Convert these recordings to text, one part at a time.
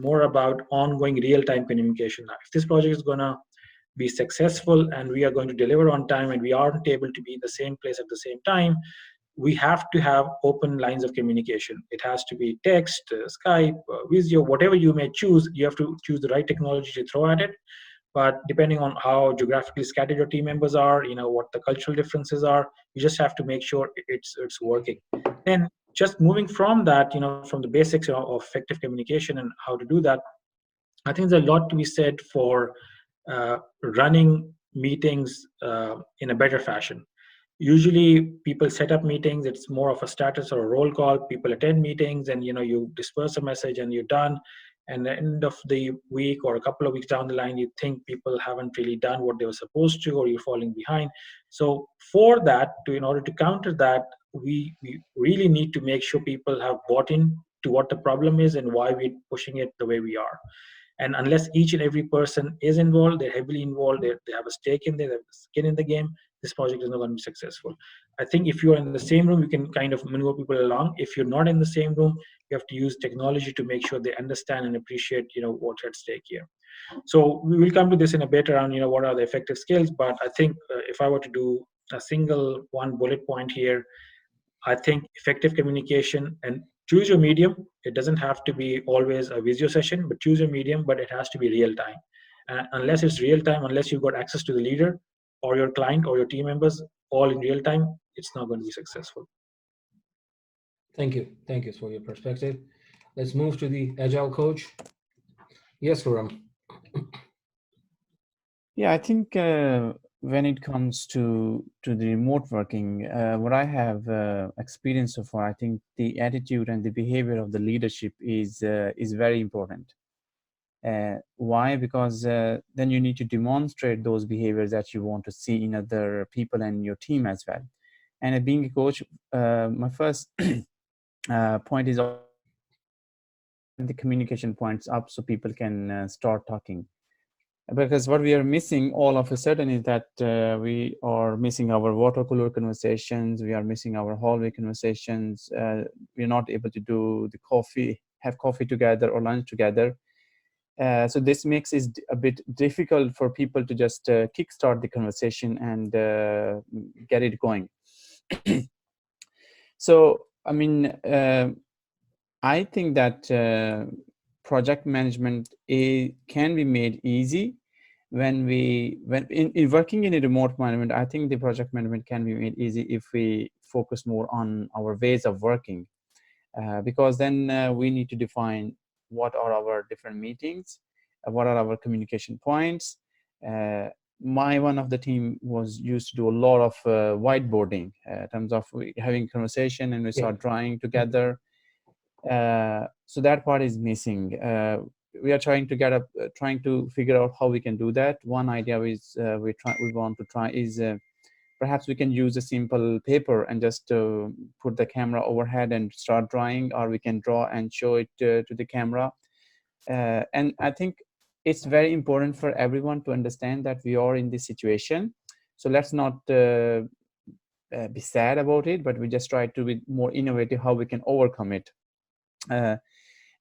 more about ongoing real-time communication. Now, if this project is going to be successful and we are going to deliver on time and we aren't able to be in the same place at the same time, we have to have open lines of communication. It has to be text, Skype, Visio, whatever you may choose. You have to choose the right technology to throw at it. But depending on how geographically scattered your team members are, what the cultural differences are, you just have to make sure it's working. And just moving from that, from the basics of effective communication and how to do that, I think there's a lot to be said for running meetings in a better fashion. Usually people set up meetings, it's more of a status or a roll call. People attend meetings and you disperse a message and you're done. And at the end of the week or a couple of weeks down the line, you think people haven't really done what they were supposed to, or you're falling behind. So for that, in order to counter that, we really need to make sure people have bought in to what the problem is and why we're pushing it the way we are. And unless each and every person is involved, they're heavily involved, they have a stake in there, they have skin in the game, this project is not going to be successful. I think if you're in the same room, you can kind of maneuver people along. If you're not in the same room, you have to use technology to make sure they understand and appreciate, what's at stake here. So we will come to this in a bit around, what are the effective skills. But I think if I were to do a single one bullet point here, I think effective communication, and choose your medium. It doesn't have to be always a Visio session, but choose your medium, but it has to be real time. And unless it's real time, unless you've got access to the leader or your client or your team members all in real time, it's not going to be successful. Thank you. Thank you for your perspective. Let's move to the Agile Coach. Yes, Ram. Yeah, I think when it comes to the remote working, what I have experienced so far, I think the attitude and the behavior of the leadership is very important. Why? Because then you need to demonstrate those behaviors that you want to see in other people and your team as well. And being a coach, my first point is the communication points up so people can start talking. Because what we are missing all of a sudden is that we are missing our water cooler conversations, we are missing our hallway conversations, we're not able to do have coffee together or lunch together. So this makes it a bit difficult for people to just kickstart the conversation and get it going. So, I mean, I think that project management can be made easy when in working in a remote environment. I think the project management can be made easy if we focus more on our ways of working, because then we need to define what are our different meetings, what are our communication points. One of the team was used to do a lot of whiteboarding in terms of having conversation, and we start drawing together. So that part is missing. We are trying to figure out how we can do that. One idea is we want to try is perhaps we can use a simple paper and just put the camera overhead and start drawing, or we can draw and show it to the camera. And I think it's very important for everyone to understand that we are in this situation. So let's not be sad about it, but we just try to be more innovative how we can overcome it.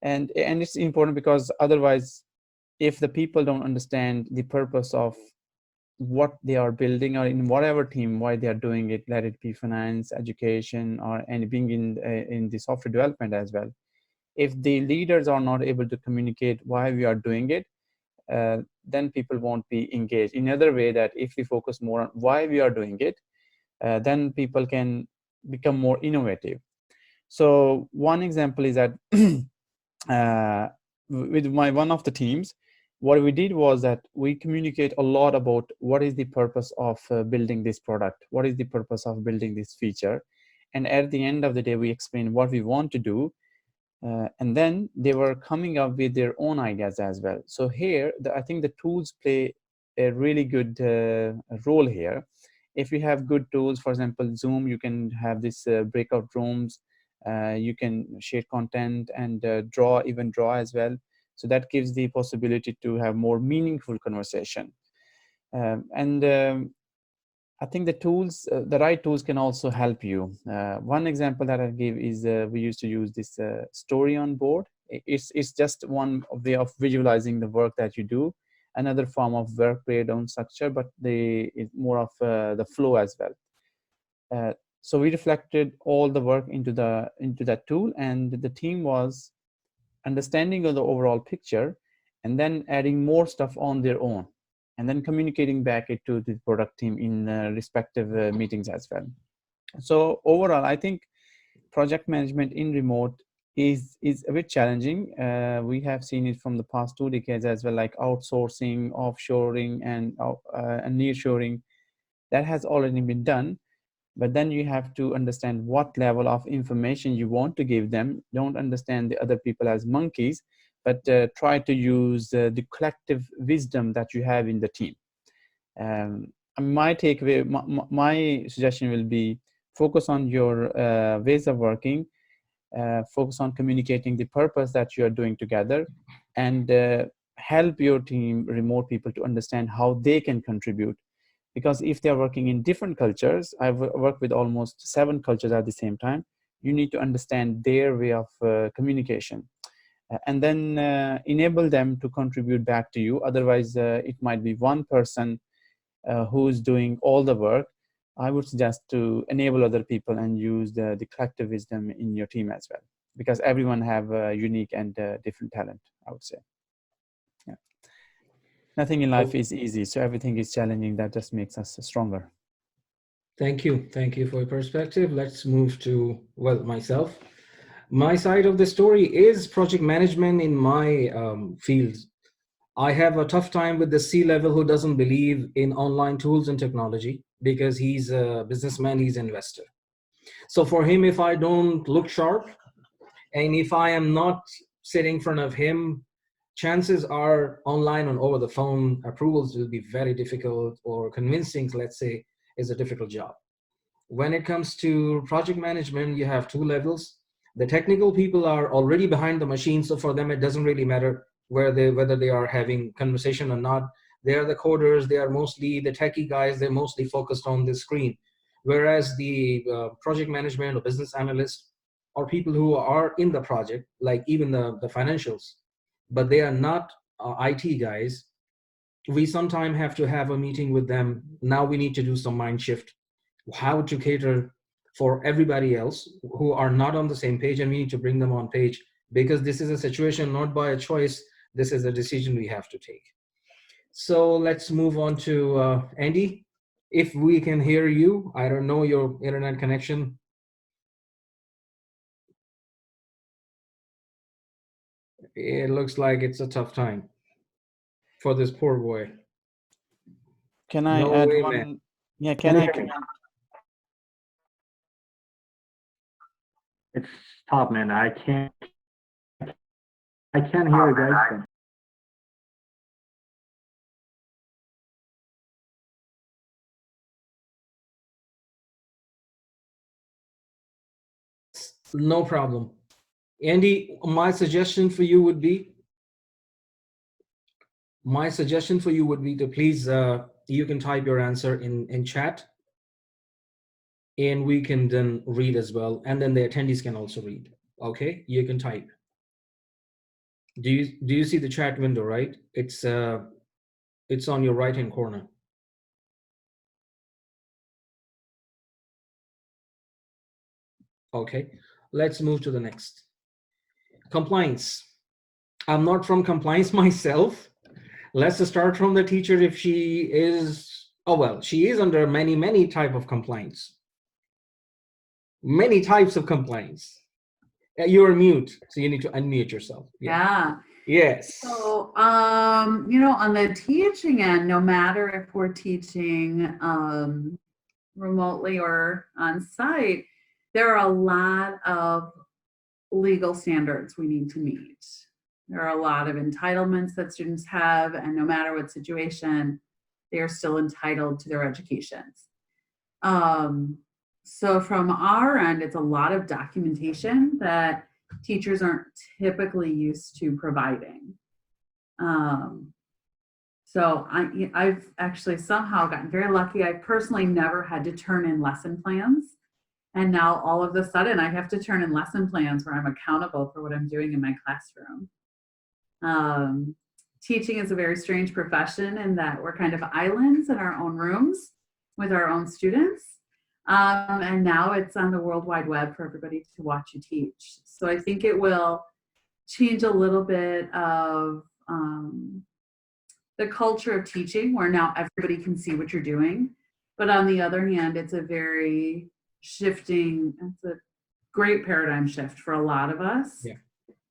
And it's important because otherwise, if the people don't understand the purpose of what they are building, or in whatever team, why they are doing it, let it be finance, education, or being in the software development as well. If the leaders are not able to communicate why we are doing it, then people won't be engaged. In another way, that if we focus more on why we are doing it, then people can become more innovative. So one example is that with one of the teams, what we did was that we communicate a lot about what is the purpose of building this product, what is the purpose of building this feature, and at the end of the day, we explain what we want to do, and then they were coming up with their own ideas as well. So here, I think the tools play a really good role here. If you have good tools, for example, Zoom, you can have this breakout rooms, you can share content and draw as well. So that gives the possibility to have more meaningful conversation. I think the right tools can also help you. One example that I give is we used to use this story on board. It's just one way of visualizing the work that you do. Another form of work breakdown structure, but it's more of the flow as well. So we reflected all the work into that tool, and the team was understanding of the overall picture, and then adding more stuff on their own, and then communicating back it to the product team in respective meetings as well. So overall, I think project management in remote is a bit challenging. We have seen it from the past 2 decades as well, like outsourcing, offshoring, and nearshoring. That has already been done. But then you have to understand what level of information you want to give them. Don't understand the other people as monkeys, but try to use the collective wisdom that you have in the team. My takeaway, my suggestion will be focus on your ways of working, focus on communicating the purpose that you are doing together, and help your team, remote people, to understand how they can contribute. Because if they're working in different cultures, I've worked with almost 7 cultures at the same time, you need to understand their way of communication, and then enable them to contribute back to you. Otherwise, it might be one person who's doing all the work. I would suggest to enable other people and use the collective wisdom in your team as well, because everyone have a unique and different talent, I would say. Yeah. Nothing in life is easy, so everything is challenging. That just makes us stronger. Thank you. Thank you for your perspective. Let's move to, well, myself. My side of the story is project management in my field. I have a tough time with the C-level who doesn't believe in online tools and technology, because he's a businessman, he's an investor. So for him, if I don't look sharp, and if I am not sitting in front of him, chances are online and over the phone approvals will be very difficult, or convincing, let's say, is a difficult job. When it comes to project management, you have 2 levels. The technical people are already behind the machine, so for them it doesn't really matter whether they are having conversation or not. They are the coders, they are mostly the techie guys, they're mostly focused on the screen. Whereas the project management or business analyst, or people who are in the project, like even the financials, but they are not IT guys, we sometimes have to have a meeting with them. Now we need to do some mind shift, how to cater for everybody else who are not on the same page, and we need to bring them on page, because this is a situation not by a choice, this is a decision we have to take. So let's move on to Andy. If we can hear you, I don't know your internet connection. It looks like it's a tough time for this poor boy. Can I No add way, one? man. Yeah, can I? It's tough, man. I can't hear you guys. No problem. Andy, my suggestion for you would be to please, you can type your answer in chat, and we can then read as well, and then the attendees can also read. Okay, you can type. Do you see the chat window, right? It's on your right hand corner. Okay, let's move to the next. Compliance. I'm not from compliance myself. Let's start from the teacher. If she is, oh well, she is under many type of compliance. Many types of compliance. You're mute, so you need to unmute yourself. Yeah. Yes. So, you know, on the teaching end, no matter if we're teaching remotely or on site, there are a lot of legal standards we need to meet. There are a lot of entitlements that students have, and no matter what situation, they are still entitled to their educations. So from our end, it's a lot of documentation that teachers aren't typically used to providing. So I've actually somehow gotten very lucky. I personally never had to turn in lesson plans And now all of a sudden I have to turn in lesson plans where I'm accountable for what I'm doing in my classroom. Teaching is a very strange profession in that we're kind of islands in our own rooms with our own students. And now it's on the World Wide Web for everybody to watch you teach. So I think it will change a little bit of the culture of teaching, where now everybody can see what you're doing. But on the other hand, it's a very shifting, it's a great paradigm shift for a lot of us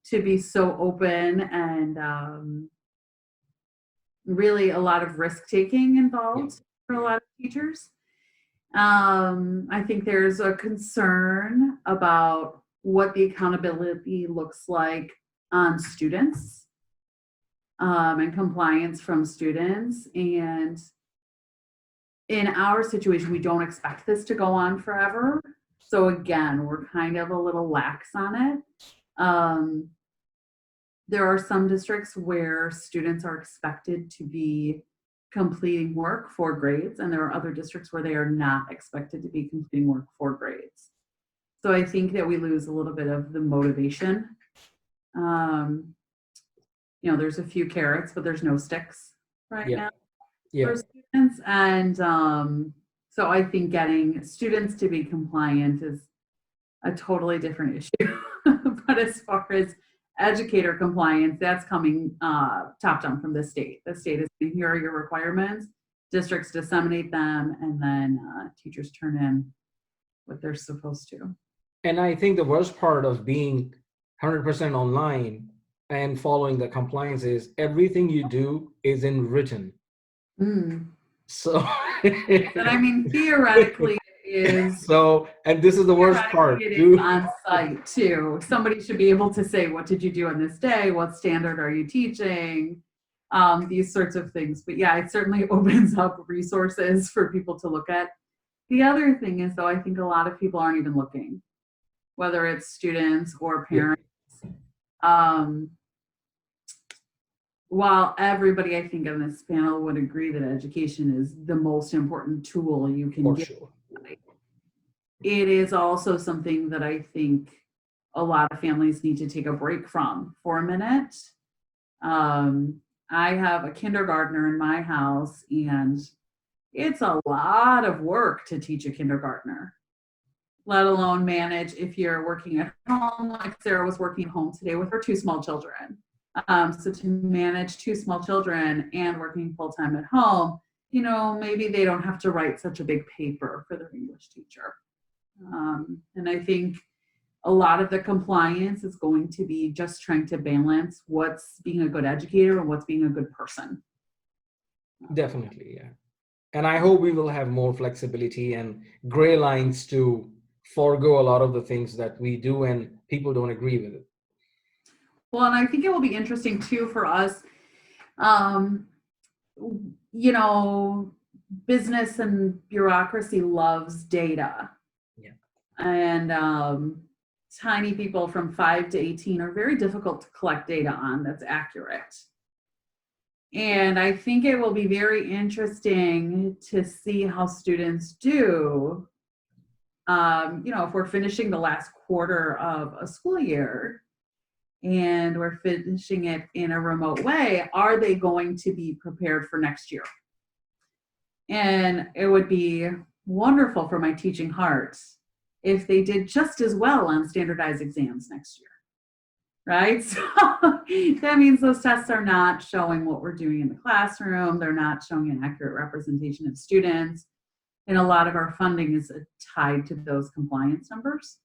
to be so open, and really a lot of risk taking involved for a lot of teachers. I think there's a concern about what the accountability looks like on students, and compliance from students. And in our situation, we don't expect this to go on forever. So again, we're kind of a little lax on it. There are some districts where students are expected to be completing work for grades, and there are other districts where they are not expected to be completing work for grades. So I think that we lose a little bit of the motivation. There's a few carrots, but there's no sticks now for students. And so I think getting students to be compliant is a totally different issue. But as far as educator compliance, that's coming top down from the state. The state is saying, here are your requirements, districts disseminate them, and then teachers turn in what they're supposed to. And I think the worst part of being 100% online and following the compliance is everything you do is in written. So, but I mean, theoretically, it is. So, and this is the worst part. It is on site too. Somebody should be able to say, what did you do on this day? What standard are you teaching? These sorts of things. But yeah, it certainly opens up resources for people to look at. The other thing is, though, I think a lot of people aren't even looking, whether it's students or parents. While everybody, I think, on this panel would agree that education is the most important tool you can get, it is also something that I think a lot of families need to take a break from for a minute. I have a kindergartner in my house, and it's a lot of work to teach a kindergartner, let alone manage if you're working at home, like Sarah was working at home today with her 2 small children. So to manage 2 small children and working full-time at home, maybe they don't have to write such a big paper for their English teacher. And I think a lot of the compliance is going to be just trying to balance what's being a good educator and what's being a good person. Definitely, yeah. And I hope we will have more flexibility and gray lines to forego a lot of the things that we do and people don't agree with it. Well, and I think it will be interesting too for us, business and bureaucracy loves data. Yeah. And tiny people from 5 to 18 are very difficult to collect data on that's accurate. And I think it will be very interesting to see how students do, if we're finishing the last quarter of a school year, and we're finishing it in a remote way, are they going to be prepared for next year? And it would be wonderful for my teaching heart if they did just as well on standardized exams next year, right? So that means those tests are not showing what we're doing in the classroom. They're not showing an accurate representation of students. And a lot of our funding is tied to those compliance numbers.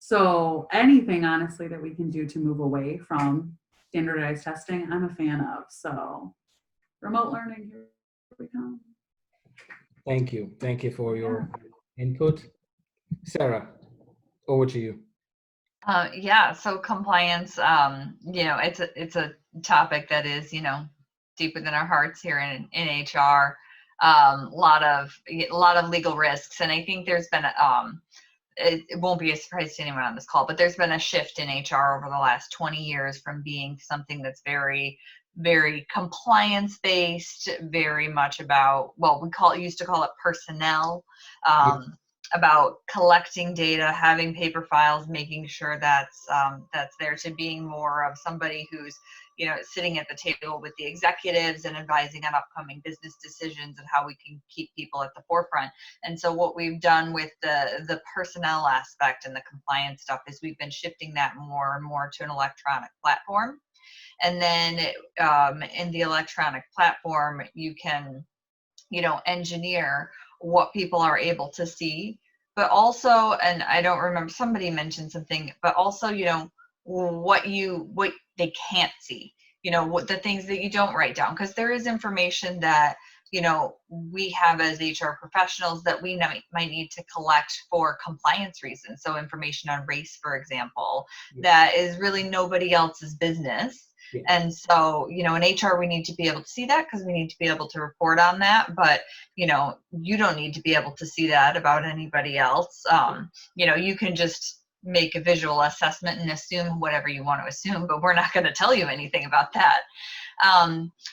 So anything, honestly, that we can do to move away from standardized testing, I'm a fan of. So remote learning, here we come. Thank you. Thank you for your input. Sarah, over to you. So compliance, it's a topic that is, deep within our hearts here in HR. A lot of legal risks. And I think there's been it won't be a surprise to anyone on this call, but there's been a shift in HR over the last 20 years from being something that's very, very compliance based, very much about, well, used to call it personnel, about collecting data, having paper files, making sure that's there, to being more of somebody who's, you know, sitting at the table with the executives and advising on upcoming business decisions and how we can keep people at the forefront. And so what we've done with the personnel aspect and the compliance stuff is we've been shifting that more and more to an electronic platform. And then in the electronic platform, you can, you know, engineer what people are able to see, but also, and I don't remember, somebody mentioned something, but also, you know, what they can't see, you know, what the things that you don't write down, because there is information that, you know, we have as HR professionals that we might need to collect for compliance reasons. So information on race, for example, that is really nobody else's business. Yeah. And so, you know, in HR, we need to be able to see that because we need to be able to report on that. But, you know, you don't need to be able to see that about anybody else. You know, you can just make a visual assessment and assume whatever you want to assume, but we're not going to tell you anything about that.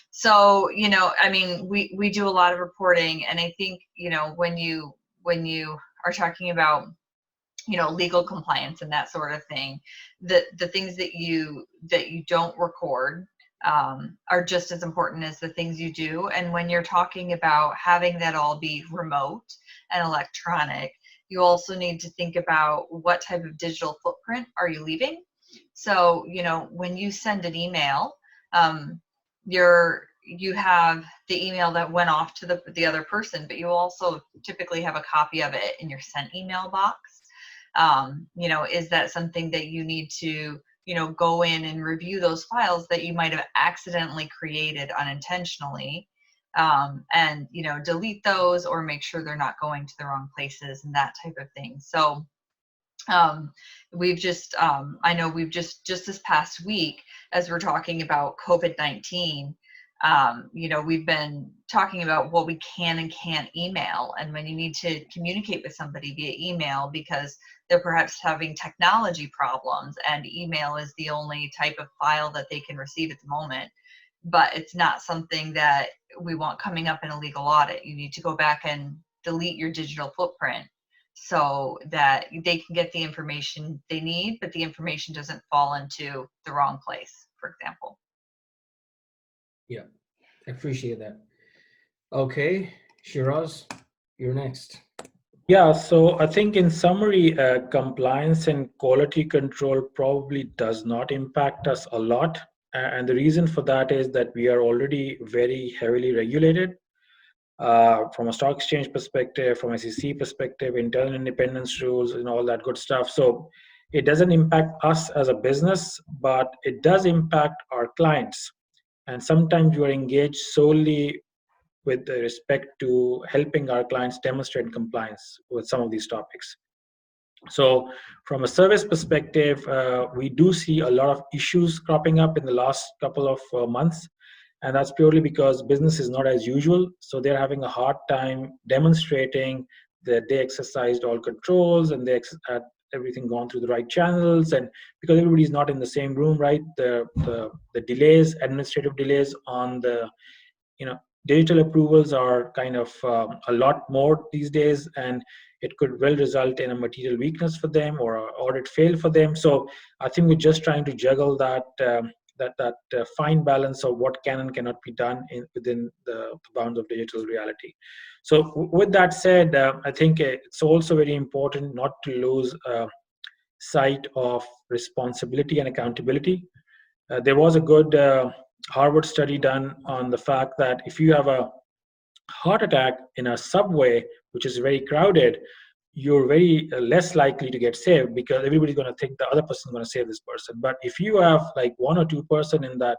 So, you know, I mean, we do a lot of reporting, and I think, you know, when you are talking about, you know, legal compliance and that sort of thing, the things that you don't record are just as important as the things you do. And when you're talking about having that all be remote and electronic, you also need to think about what type of digital footprint are you leaving. So, you know, when you send an email, you have the email that went off to the other person, but you also typically have a copy of it in your sent email box. You know, is that something that you need to, you know, go in and review those files that you might have accidentally created unintentionally, and, you know, delete those or make sure they're not going to the wrong places and that type of thing. So we've just, I know we've just this past week, as we're talking about COVID-19, you know, we've been talking about what we can and can't email. And when you need to communicate with somebody via email because they're perhaps having technology problems and email is the only type of file that they can receive at the moment, but it's not something that we want coming up in a legal audit. You need to go back and delete your digital footprint so that they can get the information they need, but the information doesn't fall into the wrong place, for example. Yeah, I appreciate that. Okay, Shiraz, you're next. Yeah, so I think in summary, compliance and quality control probably does not impact us a lot. And the reason for that is that we are already very heavily regulated from a stock exchange perspective, from SEC perspective, internal independence rules, and all that good stuff. So it doesn't impact us as a business, but it does impact our clients. And sometimes you are engaged solely with respect to helping our clients demonstrate compliance with some of these topics. So from a service perspective, we do see a lot of issues cropping up in the last couple of months. And that's purely because business is not as usual. So they're having a hard time demonstrating that they exercised all controls and they had everything gone through the right channels. And because everybody's not in the same room, right? The delays, administrative delays on the, you know, digital approvals are kind of a lot more these days, and it could well result in a material weakness for them or an audit fail for them. So I think we're just trying to juggle that fine balance of what can and cannot be done within the bounds of digital reality. So with that said, I think it's also very important not to lose sight of responsibility and accountability. There was a good Harvard study done on the fact that if you have a heart attack in a subway, which is very crowded, you're very less likely to get saved because everybody's going to think the other person is going to save this person. But if you have like one or two person in that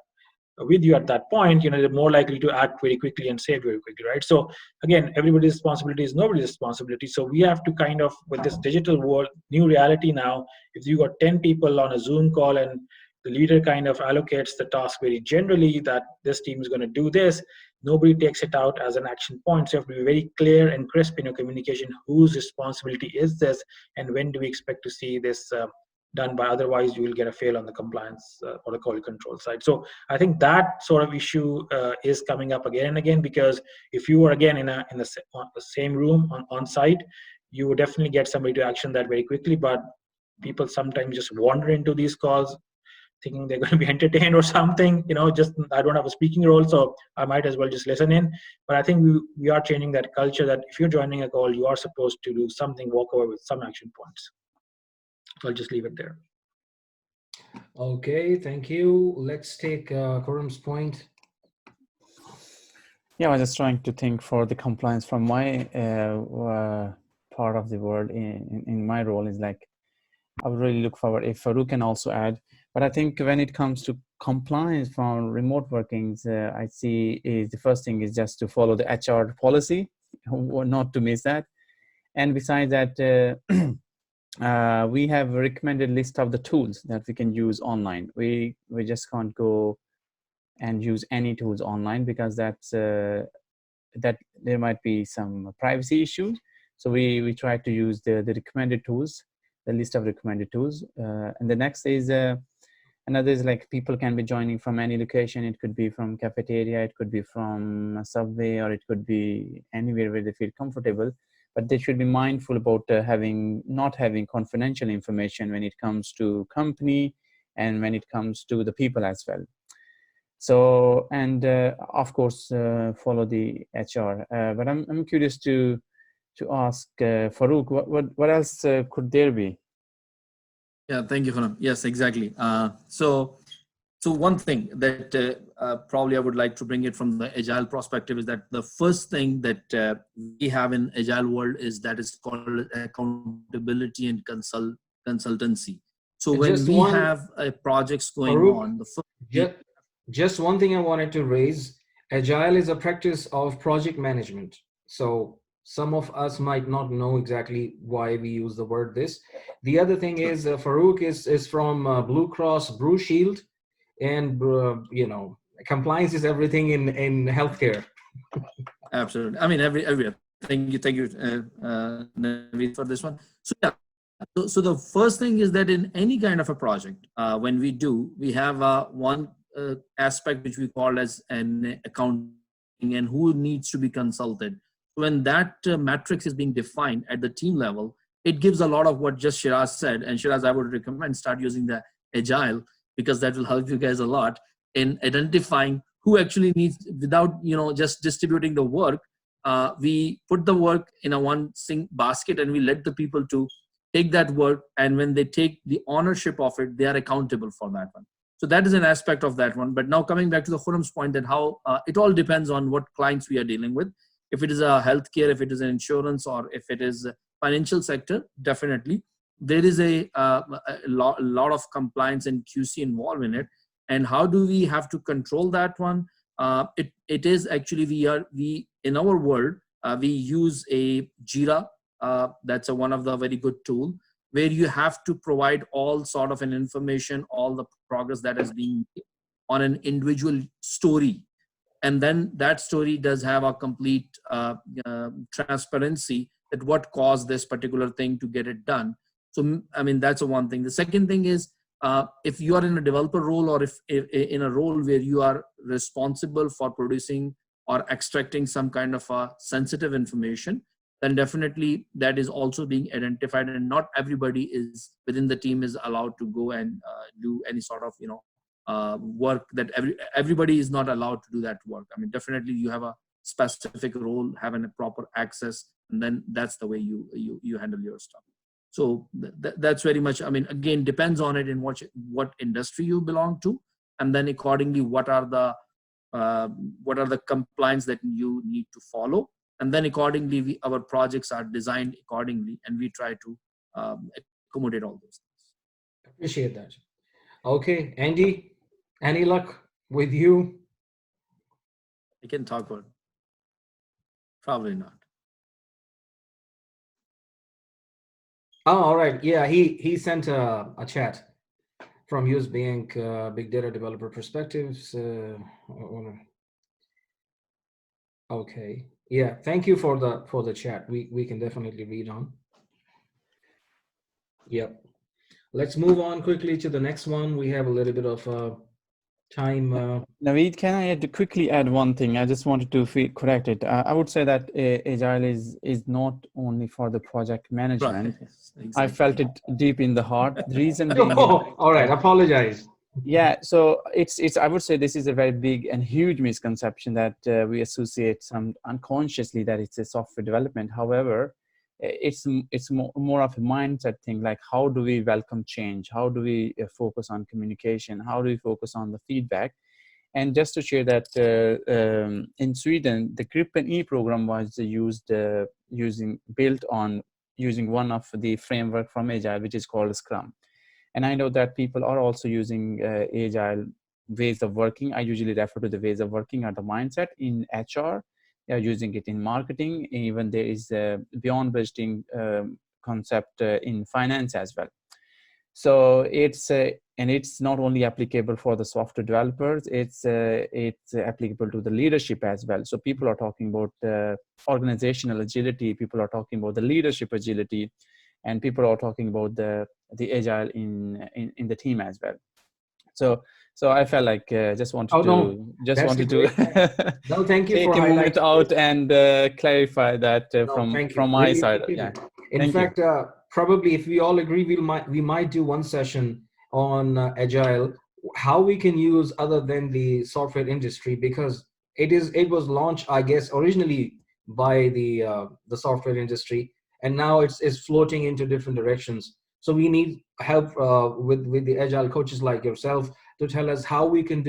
with you at that point, you know, they're more likely to act very quickly and save very quickly, right? So again, everybody's responsibility is nobody's responsibility. So we have to kind of, with this digital world, new reality now, if you got 10 people on a Zoom call and the leader kind of allocates the task very generally that this team is going to do this, nobody takes it out as an action point. So you have to be very clear and crisp in your communication. Whose responsibility is this, and when do we expect to see this done by? Otherwise, you will get a fail on the compliance or the quality control side. So I think that sort of issue is coming up again and again, because if you are again in the same room on site, you would definitely get somebody to action that very quickly. But people sometimes just wander into these calls thinking they're going to be entertained or something, just I don't have a speaking role, so I might as well just listen in. But I think we are changing that culture that if you're joining a call, you are supposed to do something, walk away with some action points. So I'll just leave it there. Okay, thank you. Let's take Khurram's point. Yeah, I was just trying to think for the compliance from my part of the world in my role is like, I would really look forward if Farouk can also add. But I think when it comes to compliance from remote workings, I see is the first thing is just to follow the HR policy, not to miss that. And besides that, we have a recommended list of the tools that we can use online. We just can't go and use any tools online because that's that there might be some privacy issues. So we try to use the recommended tools, the list of recommended tools. And the next is another is like people can be joining from any location. It could be from cafeteria, it could be from a subway, or it could be anywhere where they feel comfortable. But they should be mindful about not having confidential information when it comes to company and when it comes to the people as well. So, and of course, follow the HR. But I'm curious to ask Farouk, what else could there be? Yeah, thank you, Khurram. Yes, exactly. So one thing that probably I would like to bring it from the Agile perspective is that the first thing that we have in Agile world is that is called accountability and consultancy. So when we have projects going Farouk, on, the first just one thing I wanted to raise. Agile is a practice of project management. So some of us might not know exactly why we use the word this. The other thing is Farouk is from Blue Cross Blue Shield, and compliance is everything in healthcare. Absolutely. I mean, everywhere. Thank you, Naveed, for this one. So yeah. So the first thing is that in any kind of a project, when we have one aspect which we call as an accounting and who needs to be consulted. When that matrix is being defined at the team level, it gives a lot of what just Shiraz said. And Shiraz, I would recommend start using the Agile because that will help you guys a lot in identifying who actually needs, without just distributing the work. We put the work in a one basket and we let the people to take that work, and when they take the ownership of it, they are accountable for that one. So that is an aspect of that one. But now coming back to the Khurram's point, that how it all depends on what clients we are dealing with. If it is a healthcare, if it is an insurance, or if it is a financial sector, definitely there is a lot of compliance and QC involved in it. And how do we have to control that one? It is actually we in our world we use a Jira. That's one of the very good tool where you have to provide all sort of an information, all the progress that is being made on an individual story. And then that story does have a complete transparency that what caused this particular thing to get it done. So, I mean, that's one thing. The second thing is, if you are in a developer role, or if in a role where you are responsible for producing or extracting some kind of sensitive information, then definitely that is also being identified, and not everybody is within the team is allowed to go and do any sort of work that everybody is not allowed to do that work. I mean, definitely you have a specific role, having a proper access, and then that's the way you handle your stuff. So that's very much, I mean, again, depends on it in what industry you belong to, and then accordingly what are the compliance that you need to follow. And then accordingly, our projects are designed accordingly, and we try to accommodate all those things. Appreciate that. Okay, Andy, any luck with you? I can talk about it. Probably not. Oh, all right. Yeah, he sent a chat from US Bank, Big Data Developer Perspectives. Okay. Yeah, thank you for the chat. We can definitely read on. Yep. Let's move on quickly to the next one. We have a little bit of time. Naveed, can I quickly add one thing? I just wanted to correct it. I would say that Agile is not only for the project management. Right. I Exactly. felt it deep in the heart. The reason being, Oh, all right. Apologize. yeah. So it's. I would say this is a very big and huge misconception that we associate some unconsciously that it's a software development. However, it's more of a mindset thing. Like, how do we welcome change? How do we focus on communication? How do we focus on the feedback? And just to share that in Sweden, the GRIP and E program was built on using one of the framework from Agile, which is called Scrum. And I know that people are also using Agile ways of working. I usually refer to the ways of working or the mindset in HR. They are using it in marketing. Even there is a beyond budgeting concept in finance as well. So and it's not only applicable for the software developers, it's applicable to the leadership as well. So people are talking about organizational agility, people are talking about the leadership agility, and people are talking about the agile in the team as well. So I felt like just wanted to No, thank you take for a moment highlighting out this. and clarify that No, thank you. from my Really side. appreciate Yeah. it. In Thank fact, probably if we all agree, we might do one session on Agile, how we can use other than the software industry, because it was launched, I guess, originally by the software industry, and now it's floating into different directions. So we need help with the Agile coaches like yourself to tell us how we can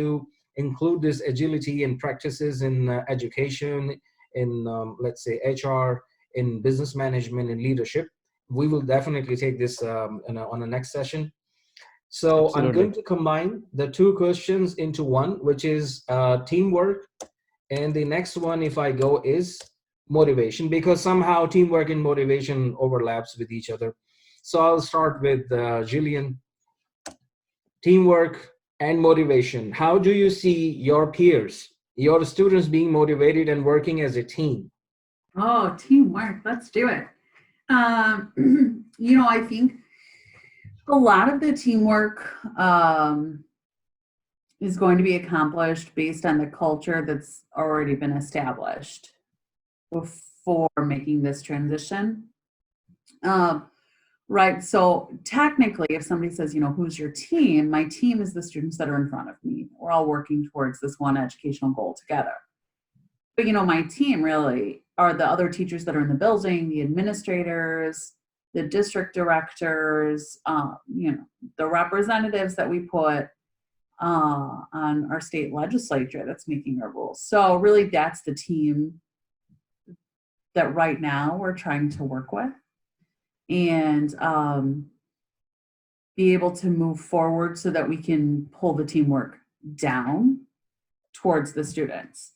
include this agility and practices in education, in let's say HR, in business management and leadership. We will definitely take this on the next session. So Absolutely. I'm going to combine the two questions into one, which is teamwork. And the next one, if I go, is motivation, because somehow teamwork and motivation overlaps with each other. So I'll start with Jillian. Teamwork and motivation. How do you see your peers, your students being motivated and working as a team? Oh, teamwork. Let's do it. I think a lot of the teamwork is going to be accomplished based on the culture that's already been established before making this transition. Right. So technically, if somebody says, who's your team? My team is the students that are in front of me. We're all working towards this one educational goal together. But, my team really are the other teachers that are in the building, the administrators, the district directors, the representatives that we put on our state legislature that's making our rules. So really, that's the team that right now we're trying to work with and be able to move forward so that we can pull the teamwork down towards the students.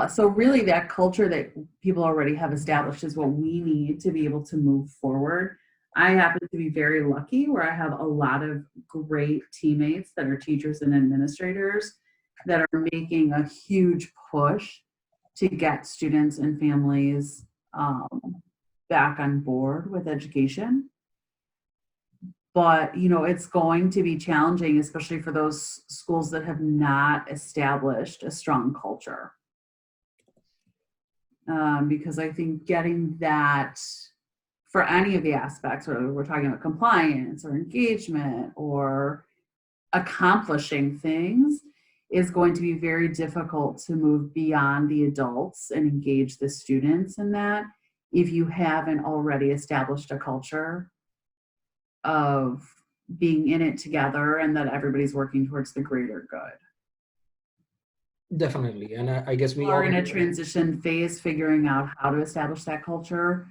So really that culture that people already have established is what we need to be able to move forward. I happen to be very lucky where I have a lot of great teammates that are teachers and administrators that are making a huge push to get students and families back on board with education. But, it's going to be challenging, especially for those schools that have not established a strong culture. Because I think getting that for any of the aspects, whether we're talking about compliance or engagement or accomplishing things, is going to be very difficult to move beyond the adults and engage the students in that if you haven't already established a culture of being in it together and that everybody's working towards the greater good. Definitely. And I guess we are in a transition phase, figuring out how to establish that culture.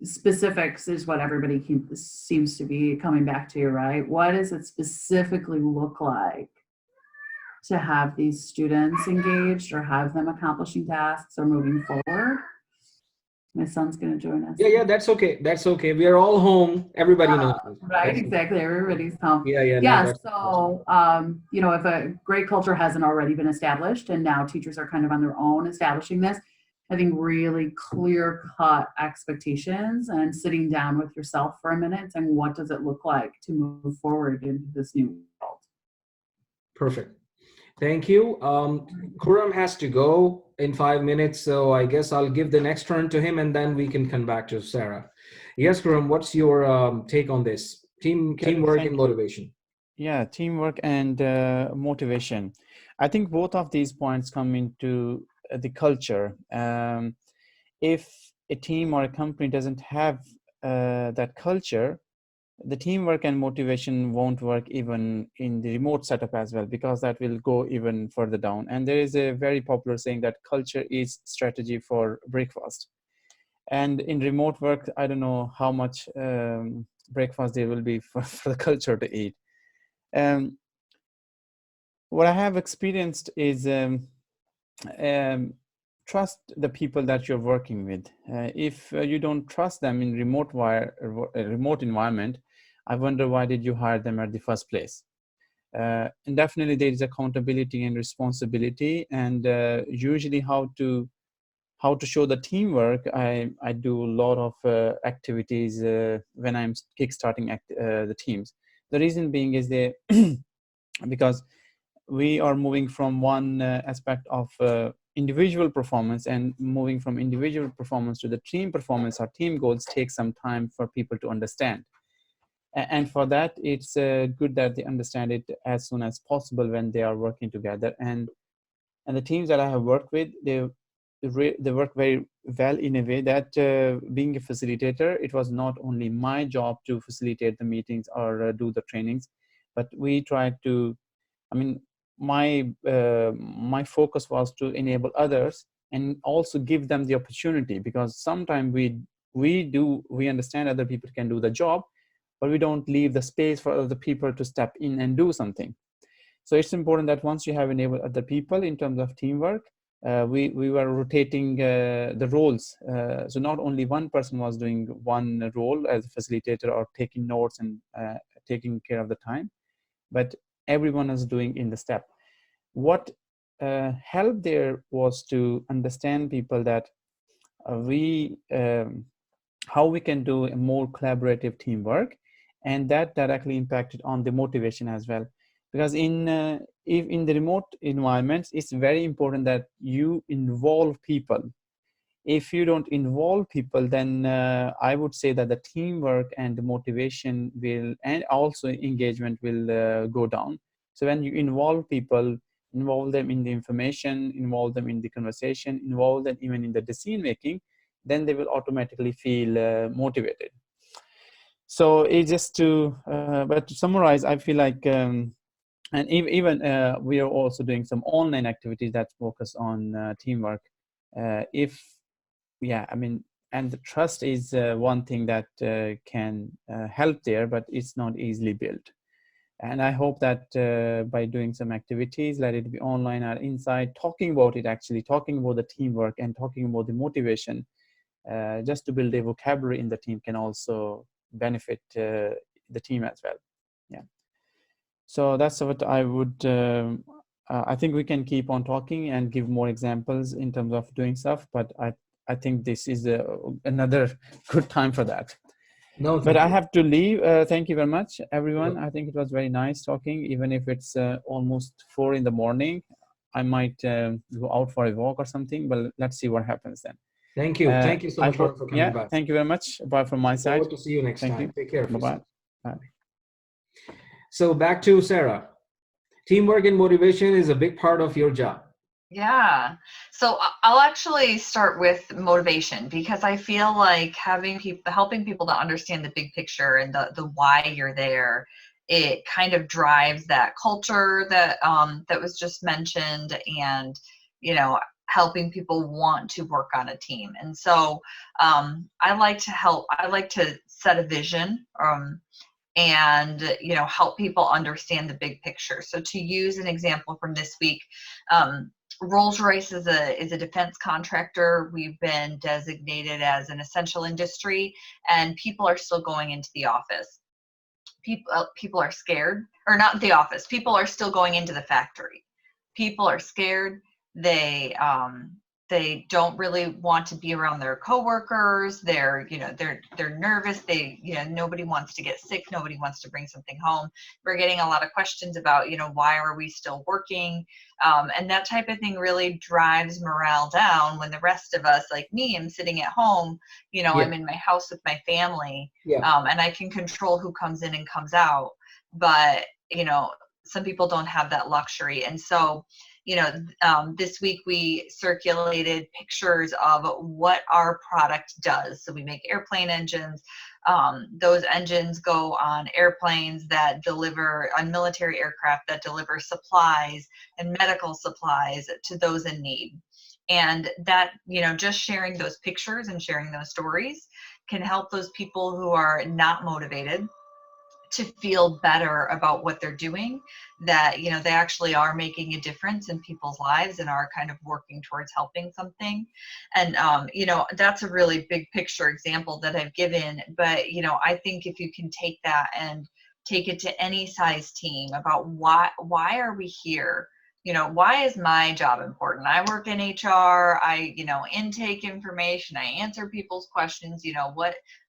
Specifics is what everybody seems to be coming back to, right? What does it specifically look like to have these students engaged or have them accomplishing tasks or moving forward? My son's going to join us. Yeah, that's okay. That's okay. We are all home. Everybody knows. Right, exactly. Everybody's home. Yeah. No, so, if a great culture hasn't already been established and now teachers are kind of on their own establishing this, I think really clear-cut expectations and sitting down with yourself for a minute and what does it look like to move forward into this new world? Perfect. Thank you. Khurram has to go in 5 minutes, so I guess I'll give the next turn to him, and then we can come back to Sarah. Yes, Khurram, what's your take on this? Teamwork Thank and you. motivation. Yeah, teamwork and motivation. I think both of these points come into the culture. If a team or a company doesn't have that culture, the teamwork and motivation won't work even in the remote setup as well, because that will go even further down. And there is a very popular saying that culture is strategy for breakfast. And in remote work, I don't know how much breakfast there will be for the culture to eat. What I have experienced is trust the people that you're working with. If you don't trust them in remote environment, I wonder why did you hire them at the first place? And definitely there is accountability and responsibility, and usually how to show the teamwork. I do a lot of activities when I'm kickstarting the teams. The reason being is because we are moving from one aspect of individual performance, and moving from individual performance to the team performance or team goals takes some time for people to understand. And for that, it's good that they understand it as soon as possible when they are working together. And the teams that I have worked with, they work very well in a way that being a facilitator, it was not only my job to facilitate the meetings or do the trainings, but we tried to, I mean, my focus was to enable others and also give them the opportunity, because sometimes we understand other people can do the job, but we don't leave the space for other people to step in and do something. So it's important that once you have enabled other people in terms of teamwork, we were rotating the roles. So not only one person was doing one role as a facilitator or taking notes and taking care of the time, but everyone is doing in the step. What helped there was to understand people that how we can do a more collaborative teamwork, and that directly impacted on the motivation as well. Because in the remote environments, it's very important that you involve people. If you don't involve people, then I would say that the teamwork and the motivation will, and also engagement will go down. So when you involve people, involve them in the information, involve them in the conversation, involve them even in the decision making, then they will automatically feel motivated. So it's just but to summarize, I feel like, and even we are also doing some online activities that focus on teamwork. And the trust is one thing that can help there, but it's not easily built. And I hope that by doing some activities, let it be online or inside, talking about it, actually talking about the teamwork and talking about the motivation, just to build a vocabulary in the team, can also benefit the team as well. Yeah. So that's what I would, I think we can keep on talking and give more examples in terms of doing stuff, but I think this is another good time for that. No, but I have to leave. Thank you very much, everyone. I think it was very nice talking, even if it's almost 4 a.m. I might go out for a walk or something, but let's see what happens then. Thank you. Thank you so much for coming back. Thank you very much. Bye from my side. Forward to see you next time. Take care of yourself. Bye. So back to Sarah. Teamwork and motivation is a big part of your job. Yeah. So I'll actually start with motivation, because I feel like helping people to understand the big picture and the why you're there, it kind of drives that culture that was just mentioned, and helping people want to work on a team. And so I like to set a vision and help people understand the big picture. So to use an example from this week, Rolls-Royce is a defense contractor. We've been designated as an essential industry, and people are still going into the office. People are scared, or not the office. People are still going into the factory. People are scared. They they don't really want to be around their coworkers. They're, they're nervous. Nobody wants to get sick. Nobody wants to bring something home. We're getting a lot of questions about, why are we still working? And that type of thing really drives morale down when the rest of us, like me, am sitting at home, I'm in my house with my family, and I can control who comes in and comes out. But, some people don't have that luxury. And so, this week we circulated pictures of what our product does. So we make airplane engines. Those engines go on airplanes that deliver, on military aircraft that deliver supplies and medical supplies to those in need. And that, just sharing those pictures and sharing those stories can help those people who are not motivated to feel better about what they're doing, that, they actually are making a difference in people's lives and are kind of working towards helping something. And, that's a really big picture example that I've given. But, I think if you can take that and take it to any size team about why are we here? Why is my job important? I work in HR, I, intake information, I answer people's questions,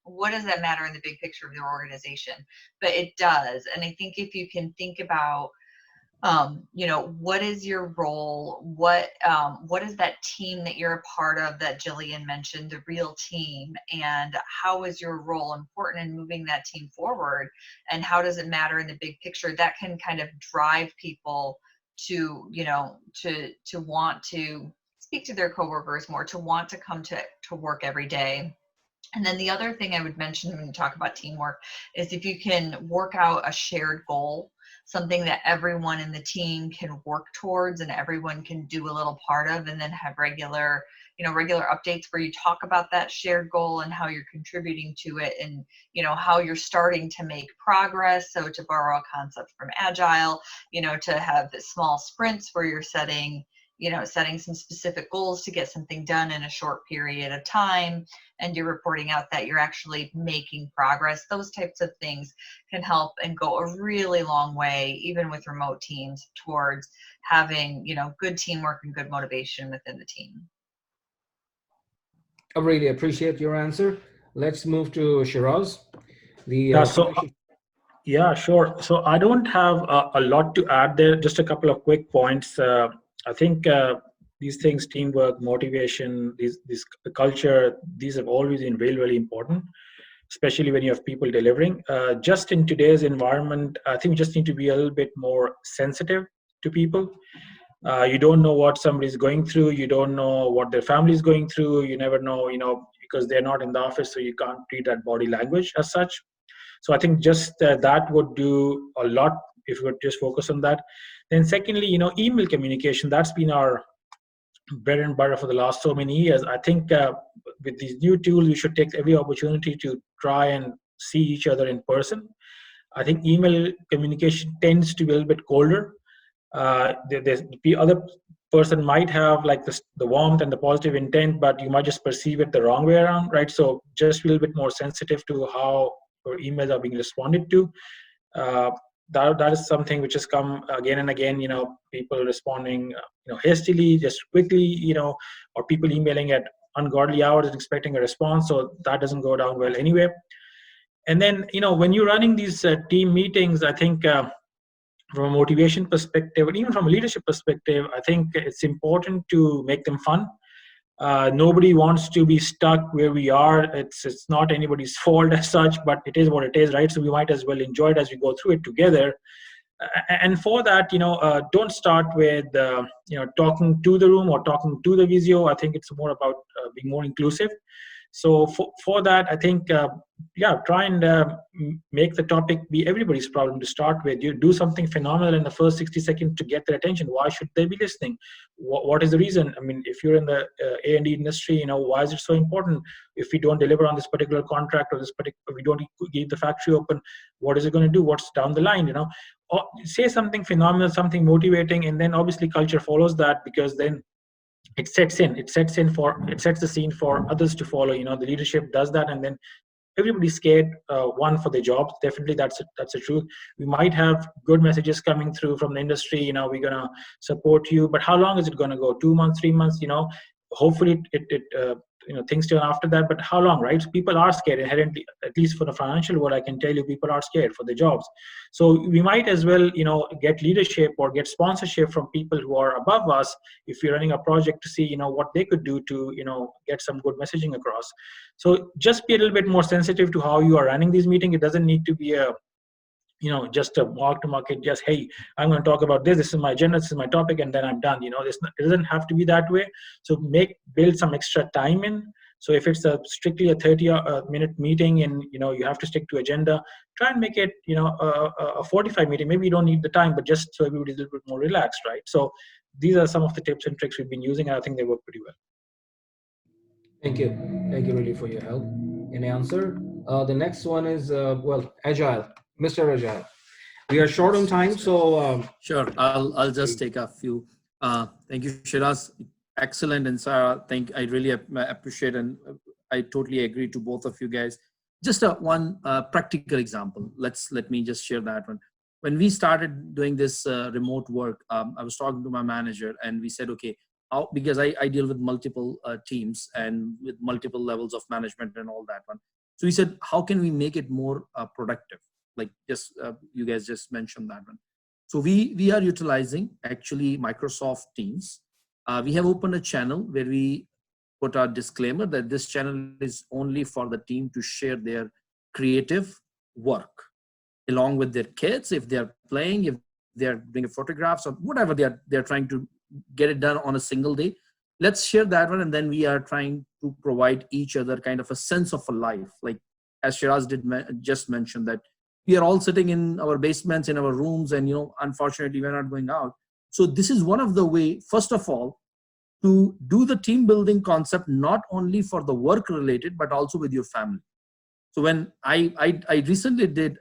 what does that matter in the big picture of your organization? But it does. And I think if you can think about, what is your role? What is that team that you're a part of that Jillian mentioned, the real team, and how is your role important in moving that team forward? And how does it matter in the big picture? That can kind of drive people to, to want to speak to their coworkers more, to want to come to work every day. And then the other thing I would mention when you talk about teamwork is if you can work out a shared goal, something that everyone in the team can work towards and everyone can do a little part of, and then have regular updates where you talk about that shared goal and how you're contributing to it, and, how you're starting to make progress. So to borrow a concept from Agile, to have small sprints where you're setting some specific goals to get something done in a short period of time, and you're reporting out that you're actually making progress. Those types of things can help and go a really long way, even with remote teams, towards having, good teamwork and good motivation within the team. I really appreciate your answer. Let's move to Shiraz. Yeah, sure. So I don't have a lot to add there. Just a couple of quick points. I think these things, teamwork, motivation, this culture, these have always been really, really important, especially when you have people delivering. Just in today's environment, I think we just need to be a little bit more sensitive to people. You don't know what somebody's going through. You don't know what their family is going through. You never know, because they're not in the office, so you can't read that body language as such. So I think just that would do a lot if we would just focus on that. Then secondly, email communication, that's been our bread and butter for the last so many years. I think with these new tools, we should take every opportunity to try and see each other in person. I think email communication tends to be a little bit colder. The other person might have like the warmth and the positive intent, but you might just perceive it the wrong way around, right? So just be a little bit more sensitive to how your emails are being responded to. That is something which has come again and again, people responding, hastily, just quickly, or people emailing at ungodly hours and expecting a response. So that doesn't go down well anyway. And then, when you're running these team meetings, I think from a motivation perspective, and even from a leadership perspective, I think it's important to make them fun. Nobody wants to be stuck where we are. It's not anybody's fault as such, but it is what it is, right? So we might as well enjoy it as we go through it together. And for that, don't start with talking to the room or talking to the Visio. I think it's more about being more inclusive. So for that, I think, try and make the topic be everybody's problem to start with. You do something phenomenal in the first 60 seconds to get their attention. Why should they be listening? What is the reason? I mean, if you're in the A&D industry, why is it so important? If we don't deliver on this particular contract or we don't keep the factory open, what is it going to do? What's down the line? Or say something phenomenal, something motivating, and then obviously culture follows that, because then it sets the scene for others to follow. The leadership does that, and then everybody's scared, one, for their jobs. Definitely, that's the truth. We might have good messages coming through from the industry, we're going to support you, but how long is it going to go? 2 months, 3 months? hopefully things turn after that, but how long, right? So people are scared inherently, at least for the financial world. I can tell you, people are scared for their jobs. So we might as well get leadership or get sponsorship from people who are above us if we're running a project, to see what they could do to get some good messaging across. So just be a little bit more sensitive to how you are running these meetings. It doesn't need to be a just a walk to market, just, hey, I'm going to talk about this is my agenda, this is my topic, and then I'm done. It doesn't have to be that way. So build some extra time in. So if it's strictly a 30-minute meeting and you have to stick to agenda, try and make it a 45 meeting. Maybe you don't need the time, but just so everybody's a little bit more relaxed, right? So these are some of the tips and tricks we've been using, and I think they work pretty well. Thank you really for your help and answer. The next one is Agile, Mr. Agile. We are short on time, so sure. I'll just take a few. Thank you, Shiraz. Excellent, and Sarah. I really appreciate, and I totally agree to both of you guys. Just one practical example. Let me just share that one. When we started doing this remote work, I was talking to my manager, and we said, okay, because I deal with multiple teams and with multiple levels of management and all that one. So we said, how can we make it more productive? Like you guys just mentioned that one. So we are utilizing actually Microsoft Teams. We have opened a channel where we put our disclaimer that this channel is only for the team to share their creative work along with their kids, if they're playing, if they're doing photographs or whatever they're trying to get it done on a single day. Let's share that one. And then we are trying to provide each other kind of a sense of a life. Like as Shiraz just mentioned, that we are all sitting in our basements, in our rooms, and unfortunately we're not going out. So this is one of the way, first of all, to do the team building concept, not only for the work related, but also with your family. So when I recently did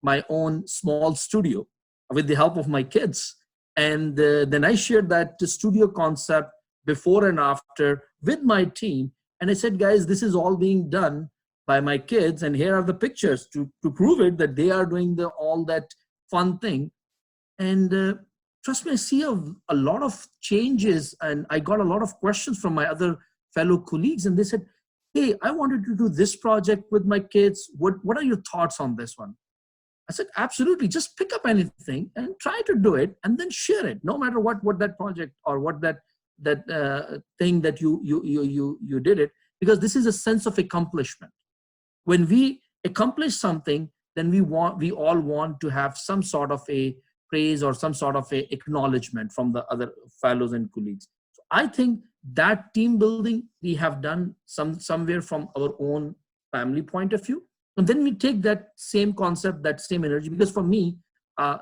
my own small studio with the help of my kids, and then I shared that studio concept before and after with my team, and I said, guys, this is all being done by my kids, and here are the pictures to prove it that they are doing all that fun thing. And trust me, I see a lot of changes, and I got a lot of questions from my other fellow colleagues, and they said, hey, I wanted to do this project with my kids. What are your thoughts on this one? I said, absolutely, just pick up anything and try to do it, and then share it, no matter what that project or what that thing that you did it, because this is a sense of accomplishment. When we accomplish something, then we all want to have some sort of a praise or some sort of a acknowledgement from the other fellows and colleagues. So I think that team building we have done somewhere from our own family point of view. And then we take that same concept, that same energy, because for me,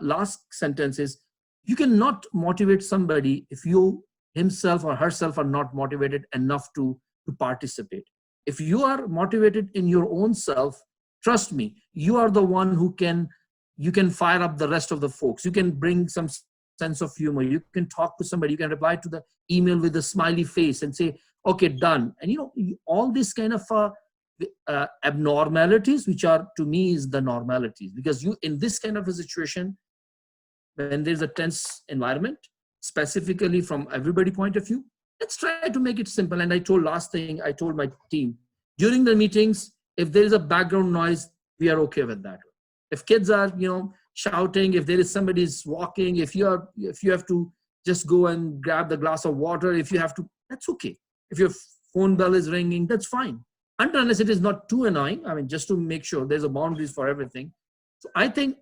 last sentence is, you cannot motivate somebody if himself or herself are not motivated enough to participate. If you are motivated in your own self, trust me, you are the one you can fire up the rest of the folks. You can bring some sense of humor. You can talk to somebody. You can reply to the email with a smiley face and say, okay, done. And all this kind of abnormalities, which are to me is the normalities, because in this kind of a situation, when there's a tense environment, specifically from everybody point of view, let's try to make it simple. And I told my team during the meetings, if there is a background noise, we are okay with that. If kids are shouting, if there is somebody's walking, if you have to just go and grab the glass of water, if you have to, that's okay. If your phone bell is ringing, that's fine, unless it is not too annoying. I mean, just to make sure there's a boundaries for everything. So I think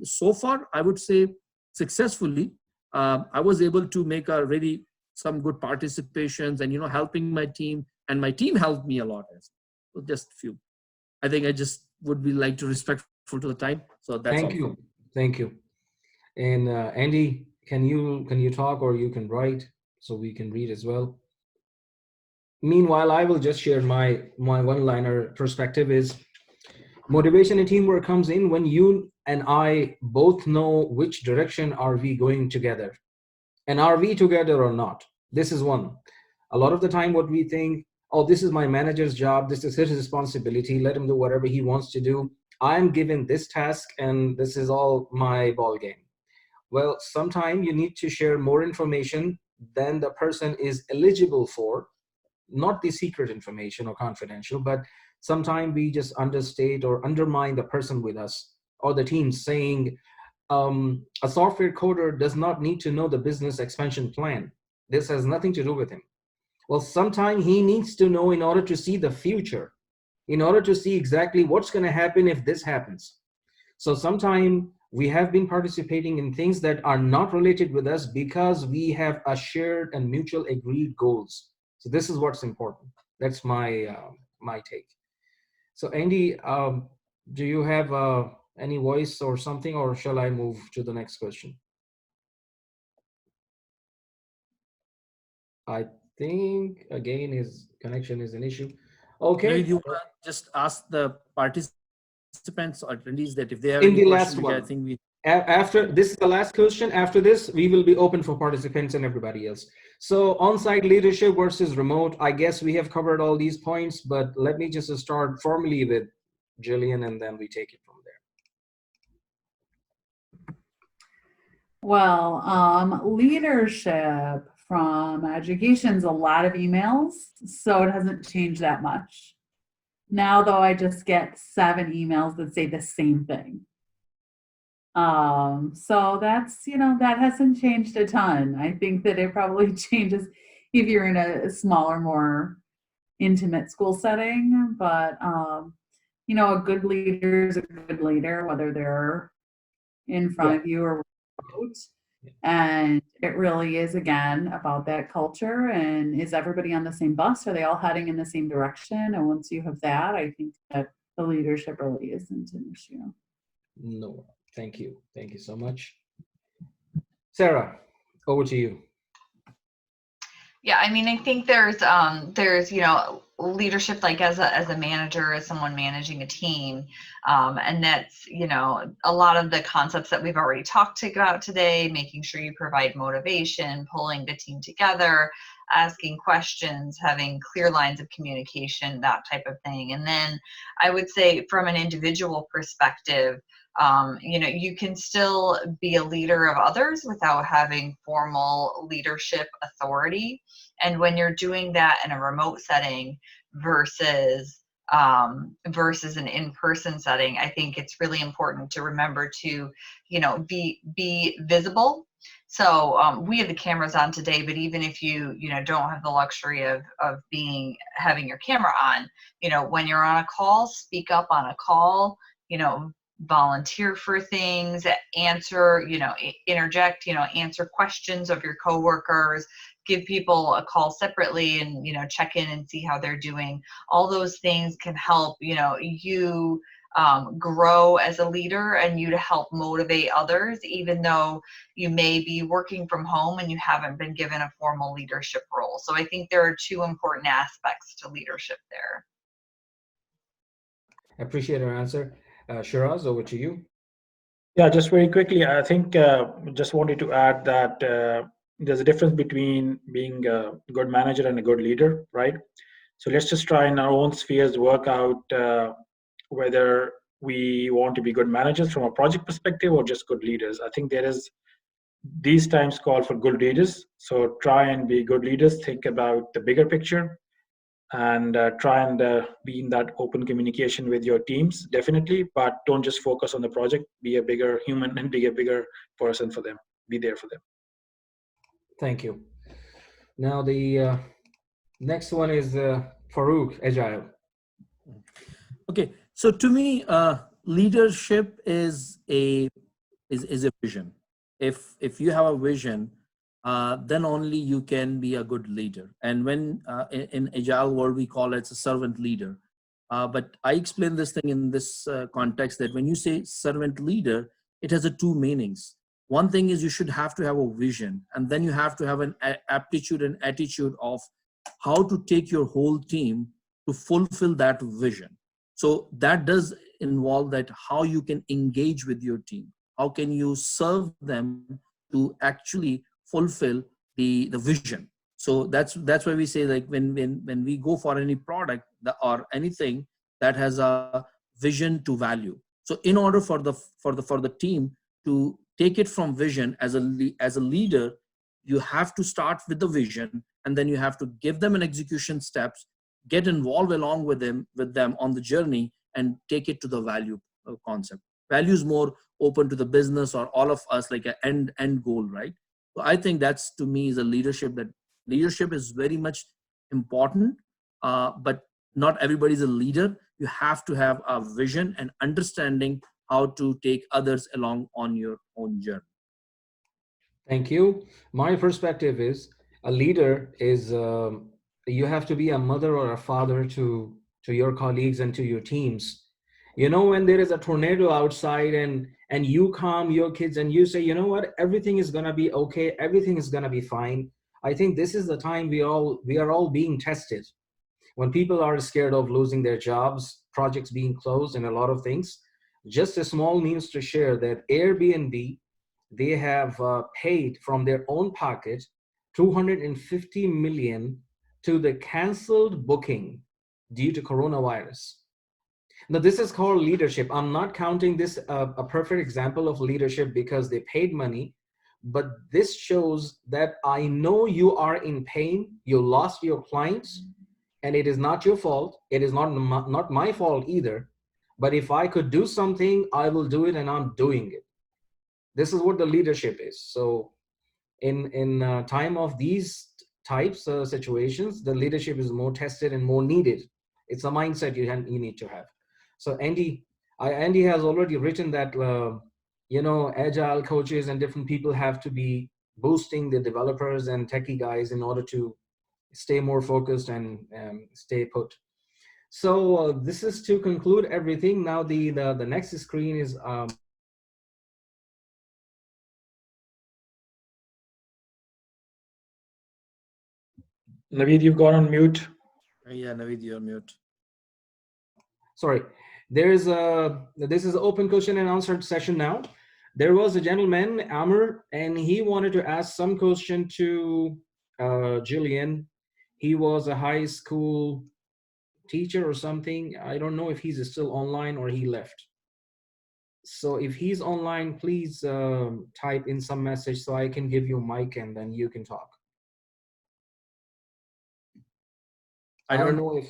so far I would say successfully I was able to make some good participations and helping my team, and my team helped me a lot. So just a few. I think I just would be like to respectful to the time. So that's all. Thank you. And Andy, can you talk, or you can write so we can read as well? Meanwhile, I will just share my one-liner perspective is, motivation and teamwork comes in when you and I both know which direction are we going together, and are we together or not. This is one. A lot of the time what we think, oh, this is my manager's job, this is his responsibility, let him do whatever he wants to do, I'm given this task and this is all my ball game. Well, sometimes you need to share more information than the person is eligible for, not the secret information or confidential, but sometimes we just understate or undermine the person with us or the team, saying a software coder does not need to know the business expansion plan. This has nothing to do with him. Well, sometimes he needs to know in order to see the future, in order to see exactly what's going to happen if this happens. So sometimes we have been participating in things that are not related with us because we have a shared and mutual agreed goals. So this is what's important. That's my my take. So Andy, do you have any voice or something, or shall I move to the next question? I think again his connection is an issue. Okay. Maybe you want to just ask the participants or attendees that if they have In any the questions, last which I one. think we. After this is the last question. After this, we will be open for participants and everybody else. So on-site leadership versus remote. I guess we have covered all these points, but let me just start formally with Jillian, and then we take it from there. Well, leadership from education's a lot of emails, so it hasn't changed that much. Now, though, I just get 7 emails that say the same thing. So that's, that hasn't changed a ton. I think that it probably changes if you're in a smaller, more intimate school setting, but, a good leader is a good leader, whether they're in front of you or remote. And it really is, again, about that culture, and is everybody on the same bus? Are they all heading in the same direction? And once you have that, I think that the leadership really isn't an issue. No, thank you. Thank you so much. Sarah, over to you. Yeah, I mean, I think there's leadership, like as a manager, as someone managing a team, and that's a lot of the concepts that we've already talked about today, making sure you provide motivation, pulling the team together, asking questions, having clear lines of communication, that type of thing. And then I would say from an individual perspective, you can still be a leader of others without having formal leadership authority. And when you're doing that in a remote setting versus an in-person setting, I think it's really important to remember to, be visible. So we have the cameras on today, but even if you don't have the luxury of having your camera on, when you're on a call, speak up on a call, volunteer for things, answer, interject, answer questions of your coworkers, give people a call separately and, check in and see how they're doing. All those things can help, you grow as a leader and you to help motivate others, even though you may be working from home and you haven't been given a formal leadership role. So I think there are 2 important aspects to leadership there. I appreciate your answer. Shiraz, over to you. Yeah, just very quickly, I think just wanted to add that there's a difference between being a good manager and a good leader, right? So let's just try in our own spheres work out whether we want to be good managers from a project perspective or just good leaders. I think these times call for good leaders. So try and be good leaders, think about the bigger picture, and try and be in that open communication with your teams, definitely, but don't just focus on the project. Be a bigger human and be a bigger person for them. Be there for them. Thank you. Now the next one is Farooq, Agile. Okay, so to me, leadership is a vision. If you have a vision, then only you can be a good leader. And when in Agile world, we call it a servant leader. But I explain this thing in this context that when you say servant leader, it has 2 meanings. One thing is you should have to have a vision, and then you have to have an aptitude and attitude of how to take your whole team to fulfill that vision. So that does involve that how you can engage with your team. How can you serve them to actually fulfill the vision? So that's why we say, like, when we go for any product or anything that has a vision to value. So in order for the team to take it from vision as a leader, you have to start with the vision, and then you have to give them an execution steps, get involved along with them on the journey, and take it to the value concept. Value is more open to the business or all of us, like an end goal, right? So I think that's, to me, is a leadership. That leadership is very much important, but not everybody's a leader. You have to have a vision and understanding how to take others along on your own journey. Thank you. My perspective is a leader is you have to be a mother or a father to your colleagues and to your teams. You know, when there is a tornado outside and you calm your kids and you say, you know what, everything is gonna be okay, everything is gonna be fine. I think this is the time we are all being tested. When people are scared of losing their jobs, projects being closed, and a lot of things. Just a small news to share that Airbnb, they have paid from their own pocket 250 million to the canceled booking due to coronavirus. Now, this is called leadership. I'm not counting this a perfect example of leadership because they paid money, but this shows that I know you are in pain, you lost your clients, and it is not your fault. It is not my fault either. But if I could do something, I will do it, and I'm doing it. This is what the leadership is. So in time of these types of situations, the leadership is more tested and more needed. It's a mindset you need to have. So Andy has already written that agile coaches and different people have to be boosting the developers and techie guys in order to stay more focused and stay put. So this is to conclude everything. Now the next screen is Naveed, you've gone on mute. Yeah, Naveed, you're mute. Sorry. This is an open question and answer session now. There was a gentleman, Amr, and he wanted to ask some question to Jillian. He was a high school teacher or something. I don't know if he's still online or he left. So if he's online, please type in some message so I can give you a mic and then you can talk. I don't know if.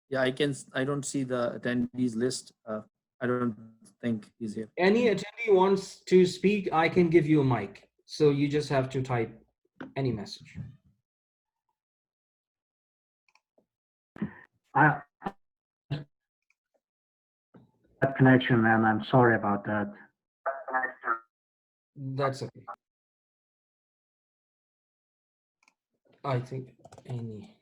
Yeah, I don't see the attendees list. I don't think he's here. Any attendee wants to speak, I can give you a mic. So you just have to type any message. That connection, man. I'm sorry about that. That's okay. I think any.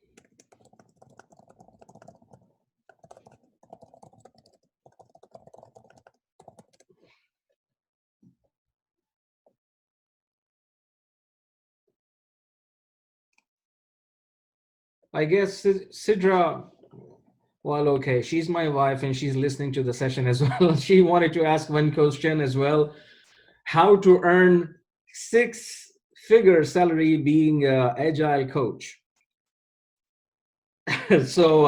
I guess Sidra, well, okay, she's my wife and she's listening to the session as well. She wanted to ask one question as well. How to earn 6-figure salary being an agile coach. So,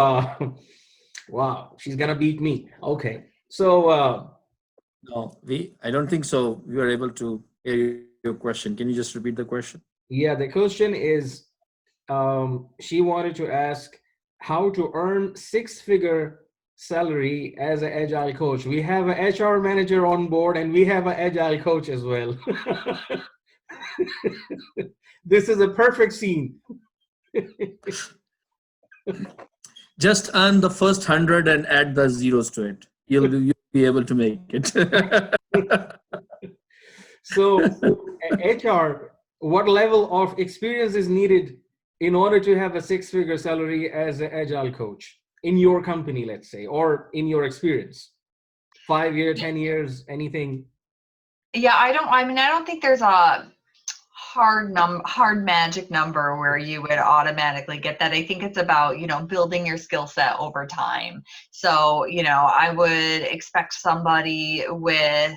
wow, she's gonna beat me. Okay, so. No, I don't think so. We were able to hear your question. Can you just repeat the question? Yeah, the question is, she wanted to ask how to earn 6-figure salary as an agile coach. We have an HR manager on board and we have an agile coach as well. This is a perfect scene. Just earn the first 100 and add the zeros to it. You'll be able to make it. So HR, what level of experience is needed in order to have a 6-figure salary as an agile coach in your company, let's say, or in your experience? 5 years, 10 years, anything? Yeah, I don't think there's a hard magic number where you would automatically get that. I think it's about, building your skill set over time. So, I would expect somebody with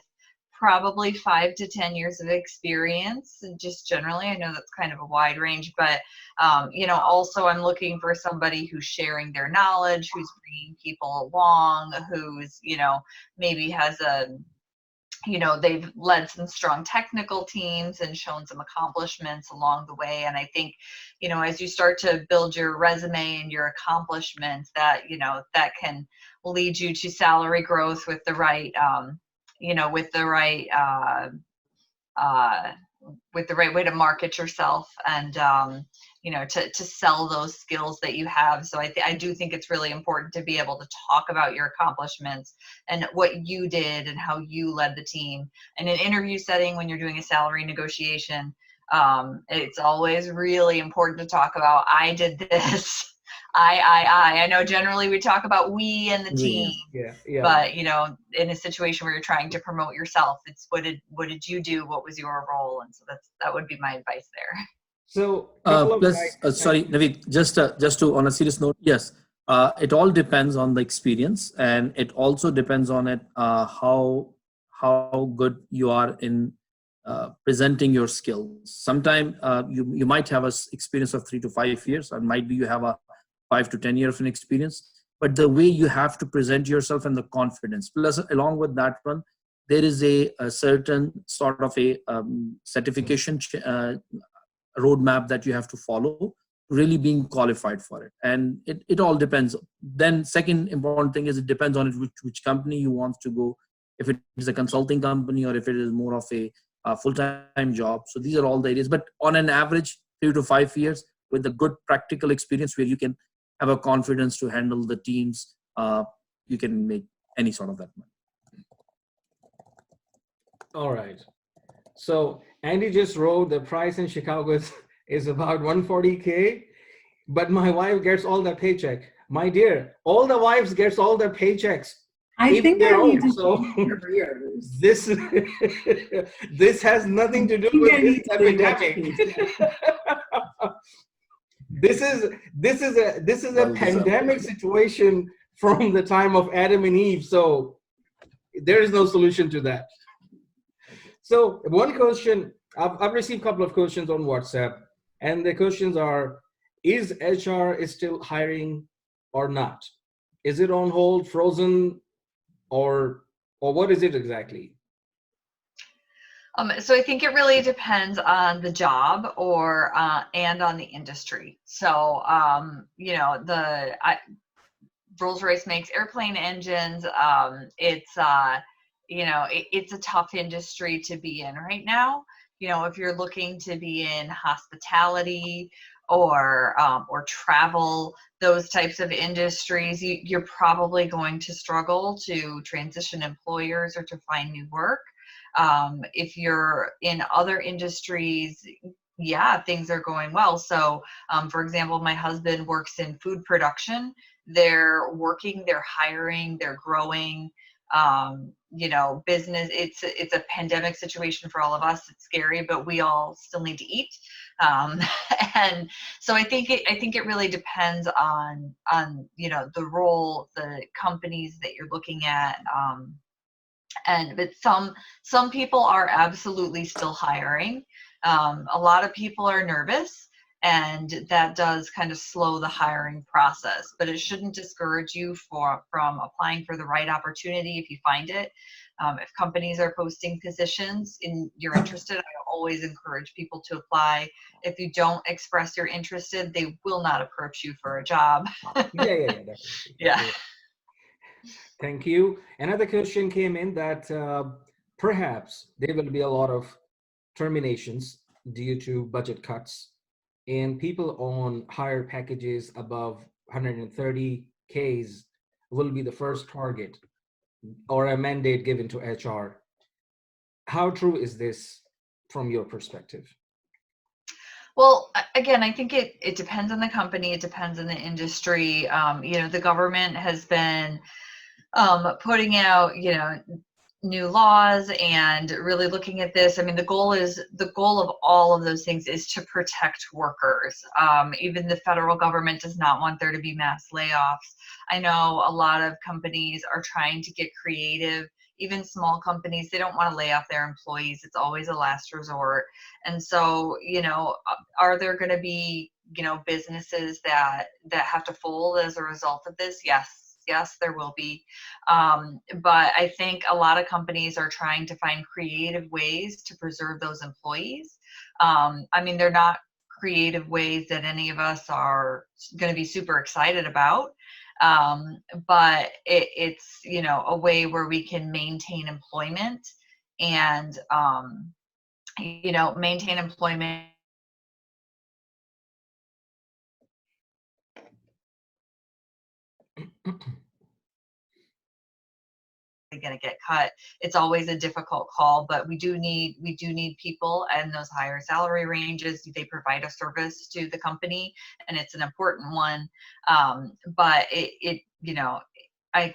probably 5 to 10 years of experience, and just generally, I know that's kind of a wide range, but also I'm looking for somebody who's sharing their knowledge, who's bringing people along, who's maybe has a they've led some strong technical teams and shown some accomplishments along the way. And I think, as you start to build your resume and your accomplishments, that, that can lead you to salary growth with the right, with the right, with the right way to market yourself and, to sell those skills that you have. So I do think it's really important to be able to talk about your accomplishments and what you did and how you led the team. In an interview setting, when you're doing a salary negotiation, it's always really important to talk about, I did this. I know generally we talk about we and the team, but in a situation where you're trying to promote yourself, it's what did you do? What was your role? And so that would be my advice there. So sorry, Naveed, just to on a serious note, yes, it all depends on the experience, and it also depends on it how good you are in presenting your skills. Sometimes you might have a experience of 3 to 5 years, or might be you have a 5 to 10 years of an experience, but the way you have to present yourself and the confidence, plus along with that one, there is a certain sort of a certification roadmap that you have to follow, really being qualified for it. And it all depends. Then second important thing is it depends on which company you want to go, if it is a consulting company or if it is more of a full-time job. So these are all the areas, but on an average 3 to 5 years with a good practical experience where you can have a confidence to handle the teams, you can make any sort of that money. All right. So Andy just wrote the price in Chicago is about $140K, but my wife gets all the paycheck. My dear, all the wives gets all the paychecks. I think I need to change careers. This has nothing to do with this epidemic. This is a pandemic situation from the time of Adam and Eve. So there is no solution to that. So one question, I've received a couple of questions on WhatsApp, and the questions are, is HR is still hiring or not? Is it on hold, frozen, or what is it exactly? So I think it really depends on the job and on the industry. So, Rolls-Royce makes airplane engines. It's a tough industry to be in right now. If you're looking to be in hospitality or travel, those types of industries, you're probably going to struggle to transition employers or to find new work. If you're in other industries, yeah, things are going well. So, for example, my husband works in food production. They're working, they're hiring, they're growing. Business, it's a pandemic situation for all of us. It's scary, but we all still need to eat. And so I think it really depends on the role, the companies that you're looking at. But some people are absolutely still hiring. A lot of people are nervous, and that does kind of slow the hiring process, but it shouldn't discourage you from applying for the right opportunity if you find it. If companies are posting positions and you're interested, I always encourage people to apply. If you don't express you're interested, they will not approach you for a job. Definitely. Yeah. Thank you. Another question came in that perhaps there will be a lot of terminations due to budget cuts, and people on higher packages above 130Ks will be the first target or a mandate given to HR. How true is this from your perspective? Well, again, I think it depends on the company. It depends on the industry. The government has been putting out, new laws and really looking at this. I mean, the goal of all of those things is to protect workers. Even the federal government does not want there to be mass layoffs. I know a lot of companies are trying to get creative. Even small companies, they don't want to lay off their employees. It's always a last resort. And so, are there going to be, businesses that have to fold as a result of this? Yes, yes, there will be. But I think a lot of companies are trying to find creative ways to preserve those employees. I mean, they're not creative ways that any of us are going to be super excited about. But it's, you know, a way where we can maintain employment and, you know, maintain employment. Going to get cut. It's always a difficult call, but we do need people and those higher salary ranges. They provide a service to the company, and it's an important one. But it you know,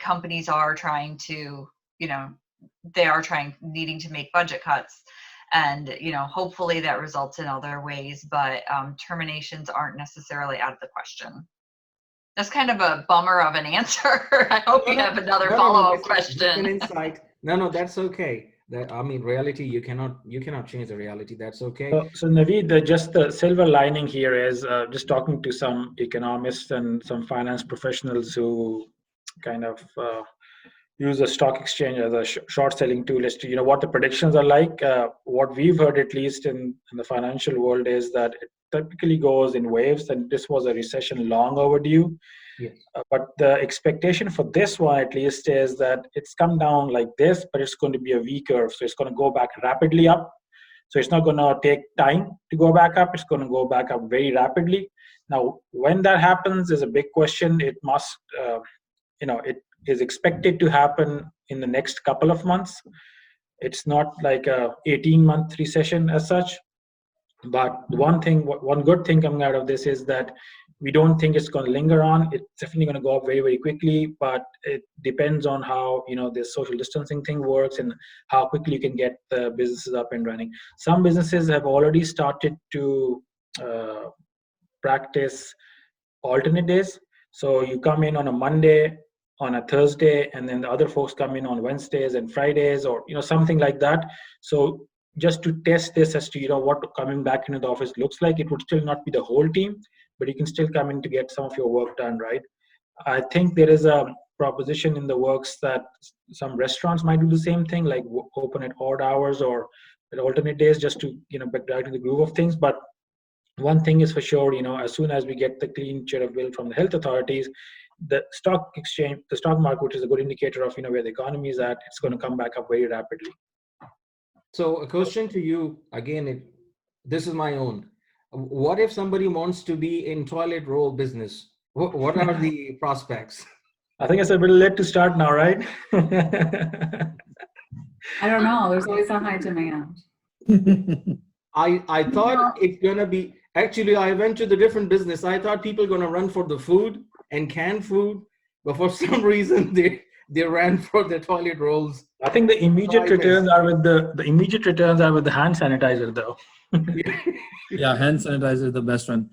companies are trying to, you know, they are needing to make budget cuts, and, you know, hopefully that results in other ways. But terminations aren't necessarily out of the question. That's kind of a bummer of an answer. I hope you have another follow-up question. An insight. No, that's okay. That, I mean, reality, you cannot change the reality. That's okay. So Naveed, just the silver lining here is just talking to some economists and some finance professionals who kind of use a stock exchange as a short selling tool as to, you know, what the predictions are like. What we've heard, at least in the financial world, is that it typically goes in waves, and this was a recession long overdue. Yes. But the expectation for this one, at least, is that it's come down like this, but it's going to be a V curve. So it's going to go back rapidly up. So it's not going to take time to go back up. It's going to go back up very rapidly. Now, when that happens is a big question. It must, you know, it is expected to happen in the next couple of months. It's not like a 18-month recession as such. But one good thing coming out of this is that we don't think it's going to linger on. It's definitely going to go up very, very quickly, but it depends on how, you know, this social distancing thing works and how quickly you can get the businesses up and running. Some businesses have already started to practice alternate days. So you come in on a Monday, on a Thursday, and then the other folks come in on Wednesdays and Fridays, or, you know, something like that. So just to test this as to, you know, what coming back into the office looks like. It would still not be the whole team, but you can still come in to get some of your work done, right? I think there is a proposition in the works that some restaurants might do the same thing, like open at odd hours or at alternate days, just to, you know, get back to the groove of things. But one thing is for sure, you know, as soon as we get the clean sheet of bill from the health authorities, the stock exchange, the stock market, which is a good indicator of, you know, where the economy is at, it's going to come back up very rapidly. So a question to you, again, this is my own. What if somebody wants to be in toilet roll business? What are the prospects? I think it's a bit late to start now, right? I don't know. There's always a high demand. I thought it's gonna be, actually, I went to the different business. I thought people gonna run for the food and canned food, but for some reason they ran for the toilet rolls. I think the immediate returns are with the immediate returns are with the hand sanitizer, though. Yeah, hand sanitizer is the best one.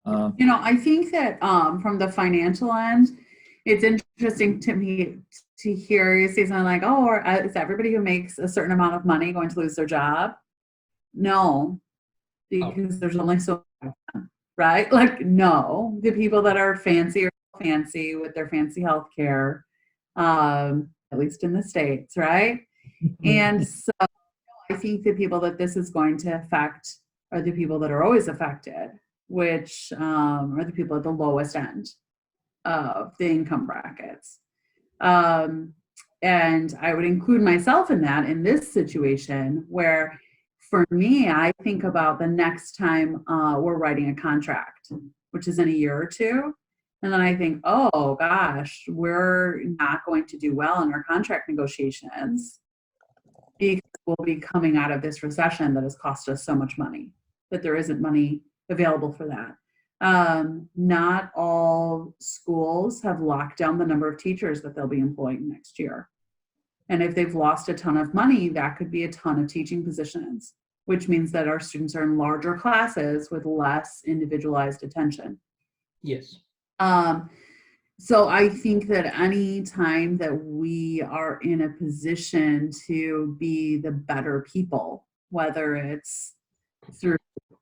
You know, I think that from the financial end, it's interesting to me to hear you say something like, "Oh, is everybody who makes a certain amount of money going to lose their job?" No, because there's only so much, right? Like, no, the people that are fancy with their fancy healthcare, at least in the States, right? And so I think the people that this is going to affect are the people that are always affected, which are the people at the lowest end of the income brackets. And I would include myself in that, in this situation, where for me, I think about the next time we're writing a contract, which is in a year or two. And then I think, oh gosh, we're not going to do well in our contract negotiations because we'll be coming out of this recession that has cost us so much money, that there isn't money available for that. Not all schools have locked down the number of teachers that they'll be employing next year. And if they've lost a ton of money, that could be a ton of teaching positions, which means that our students are in larger classes with less individualized attention. Yes. So I think that any time that we are in a position to be the better people, whether it's through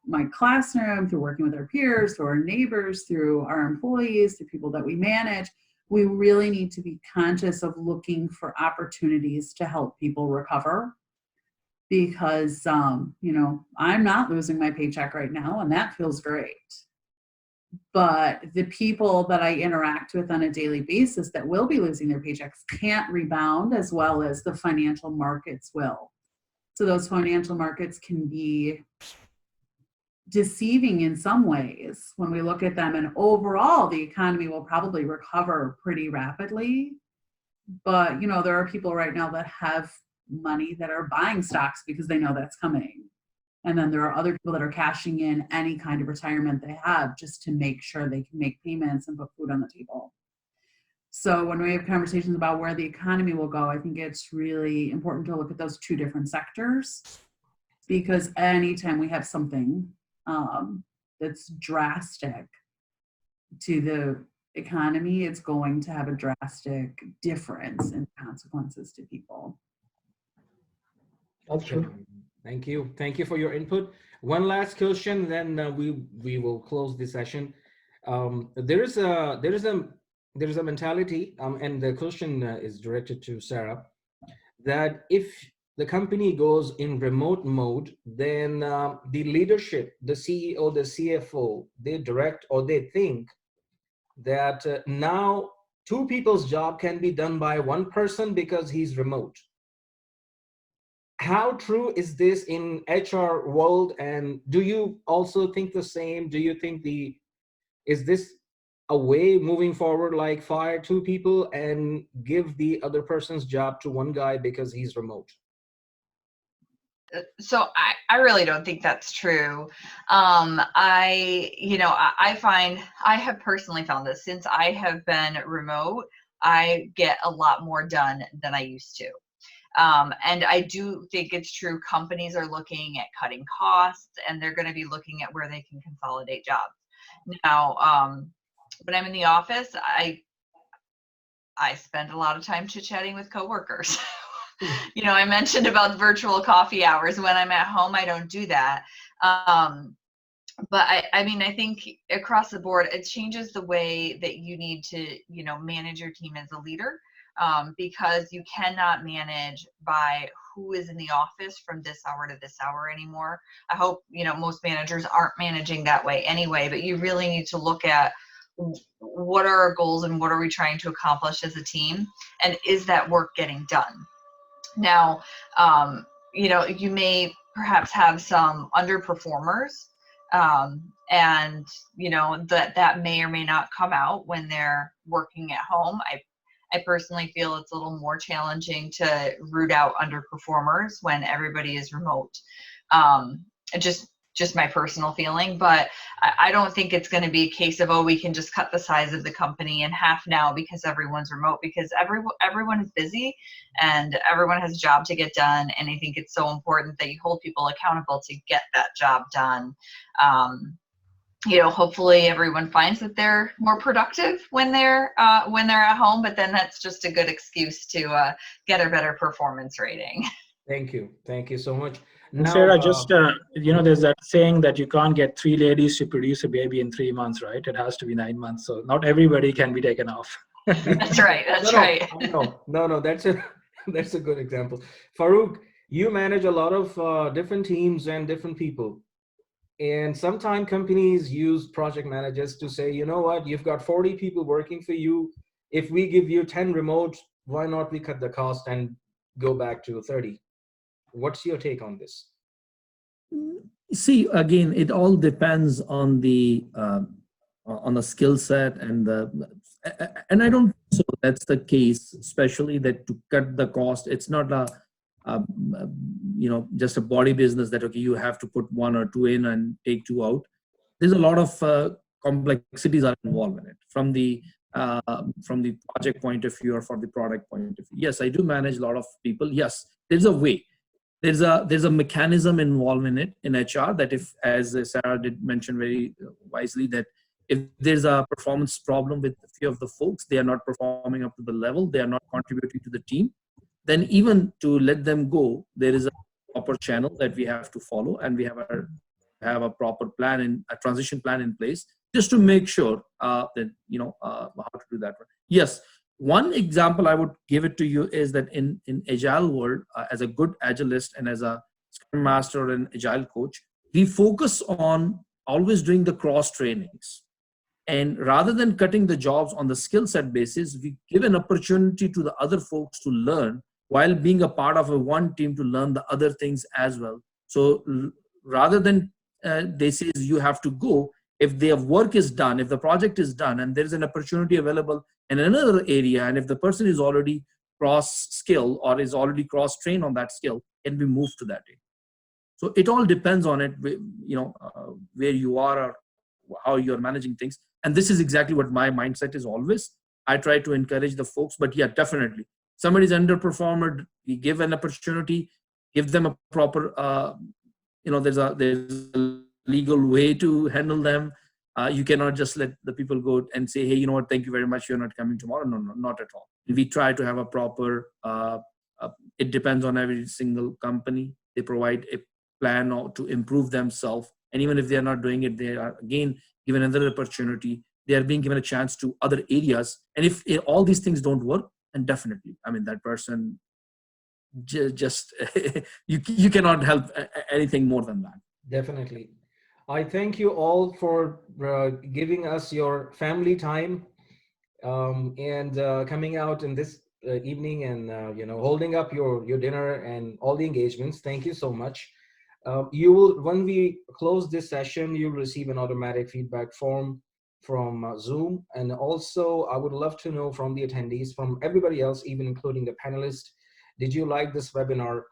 my classroom, through working with our peers, through our neighbors, through our employees, through people that we manage, we really need to be conscious of looking for opportunities to help people recover. Because, you know, I'm not losing my paycheck right now, and that feels great. But the people that I interact with on a daily basis that will be losing their paychecks can't rebound as well as the financial markets will. So those financial markets can be deceiving in some ways when we look at them. And overall, the economy will probably recover pretty rapidly. But, you know, there are people right now that have money that are buying stocks because they know that's coming. And then there are other people that are cashing in any kind of retirement they have just to make sure they can make payments and put food on the table. So when we have conversations about where the economy will go, I think it's really important to look at those two different sectors, because anytime we have something that's drastic to the economy, it's going to have a drastic difference in consequences to people. That's true. Thank you. Thank you for your input. One last question, then we will close the session. There is a mentality, and the question is directed to Sarah, that if the company goes in remote mode, then the leadership, the CEO, the CFO, they direct or they think that now two people's job can be done by one person because he's remote. How true is this in HR world? And do you also think the same? Do you think is this a way moving forward, like fire two people and give the other person's job to one guy because he's remote? So I really don't think that's true. I find, I have personally found this since I have been remote, I get a lot more done than I used to. And I do think it's true. Companies are looking at cutting costs, and they're going to be looking at where they can consolidate jobs. Now, when I'm in the office, I spend a lot of time chit-chatting with coworkers. You know, I mentioned about virtual coffee hours. When I'm at home, I don't do that. But I mean, I think across the board, it changes the way that you need to, you know, manage your team as a leader, because you cannot manage by who is in the office from this hour to this hour anymore. I hope, you know, most managers aren't managing that way anyway, but you really need to look at what are our goals and what are we trying to accomplish as a team, and is that work getting done? Now, you know, you may perhaps have some underperformers, and, you know, that may or may not come out when they're working at home. I personally feel it's a little more challenging to root out underperformers when everybody is remote. Just my personal feeling, but I don't think it's going to be a case of, oh, we can just cut the size of the company in half now because everyone's remote, because everyone is busy and everyone has a job to get done. And I think it's so important that you hold people accountable to get that job done. You know, hopefully everyone finds that they're more productive when they're at home, but then that's just a good excuse to get a better performance rating. Thank you so much. And Now, Sarah, just, you know, there's that saying that you can't get 3 ladies to produce a baby in 3 months, right? It has to be 9 months. So not everybody can be taken off. That's right. That's right. No, that's a good example. Farouk, you manage a lot of different teams and different people. And sometimes companies use project managers to say, you know what, you've got 40 people working for you. If we give you 10 remote, why not we cut the cost and go back to 30? What's your take on this? See, again, it all depends on the skill set and I don't think so that's the case, especially that to cut the cost, it's not you know, just a body business that, okay, you have to put 1 or 2 in and take 2 out. There's a lot of complexities are involved in it from the project point of view or from the product point of view. Yes, I do manage a lot of people. Yes, there's a way. There's a mechanism involved in it in HR that if, as Sarah did mention very wisely, that if there's a performance problem with a few of the folks, they are not performing up to the level, they are not contributing to the team, then even to let them go, there is a proper channel that we have to follow, and we have a proper plan, a transition plan in place, just to make sure that, you know, how to do that one. Yes, one example I would give it to you is that in Agile world, as a good Agilist and as a Scrum Master and Agile Coach, we focus on always doing the cross trainings. And rather than cutting the jobs on the skill set basis, we give an opportunity to the other folks to learn while being a part of a one team to learn the other things as well. So rather than they say you have to go, if their work is done, if the project is done and there's an opportunity available in another area, and if the person is already cross skill or is already cross trained on that skill, can be moved to that area. So it all depends on it, where you are or how you're managing things. And this is exactly what my mindset is always. I try to encourage the folks, but yeah, definitely. Somebody's underperformed, we give an opportunity, give them a proper, there's a legal way to handle them. You cannot just let the people go and say, hey, you know what, thank you very much, you're not coming tomorrow. No, not at all. We try to have a proper, it depends on every single company. They provide a plan to improve themselves. And even if they're not doing it, they are again given another opportunity. They are being given a chance to other areas. And if all these things don't work, then definitely, I mean, that person just, you cannot help anything more than that. Definitely. I thank you all for giving us your family time and coming out in this evening and holding up your dinner and all the engagements. Thank you so much. You will, when we close this session, you'll receive an automatic feedback form from Zoom. And also, I would love to know from the attendees, from everybody else, even including the panelists, did you like this webinar?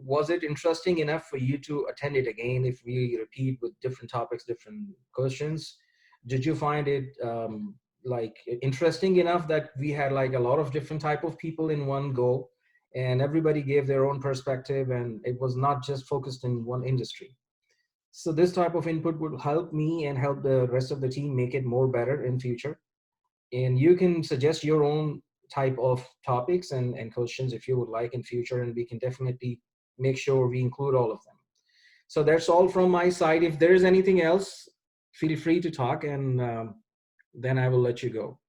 Was it interesting enough for you to attend it again if we repeat with different topics, different questions? Did you find it interesting enough that we had like a lot of different type of people in one go and everybody gave their own perspective and it was not just focused in one industry? So this type of input would help me and help the rest of the team make it more better in future. And you can suggest your own type of topics and questions if you would like in future, and we can definitely make sure we include all of them. So that's all from my side. If there is anything else, feel free to talk, and then I will let you go.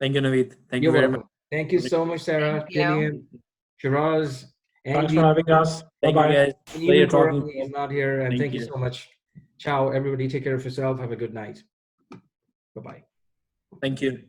Thank you, Naveed. Thank You're you very welcome. much. Thank you so much, Sarah, Thank you. Gillian, Shiraz, Thanks Angie, for having us. Thank you, Bye-bye. guys. and Pleasure even talking Karan to you. is not here. And thank you you. so much. Ciao, everybody. Take care of yourself. Have a good night. Bye-bye. Thank you.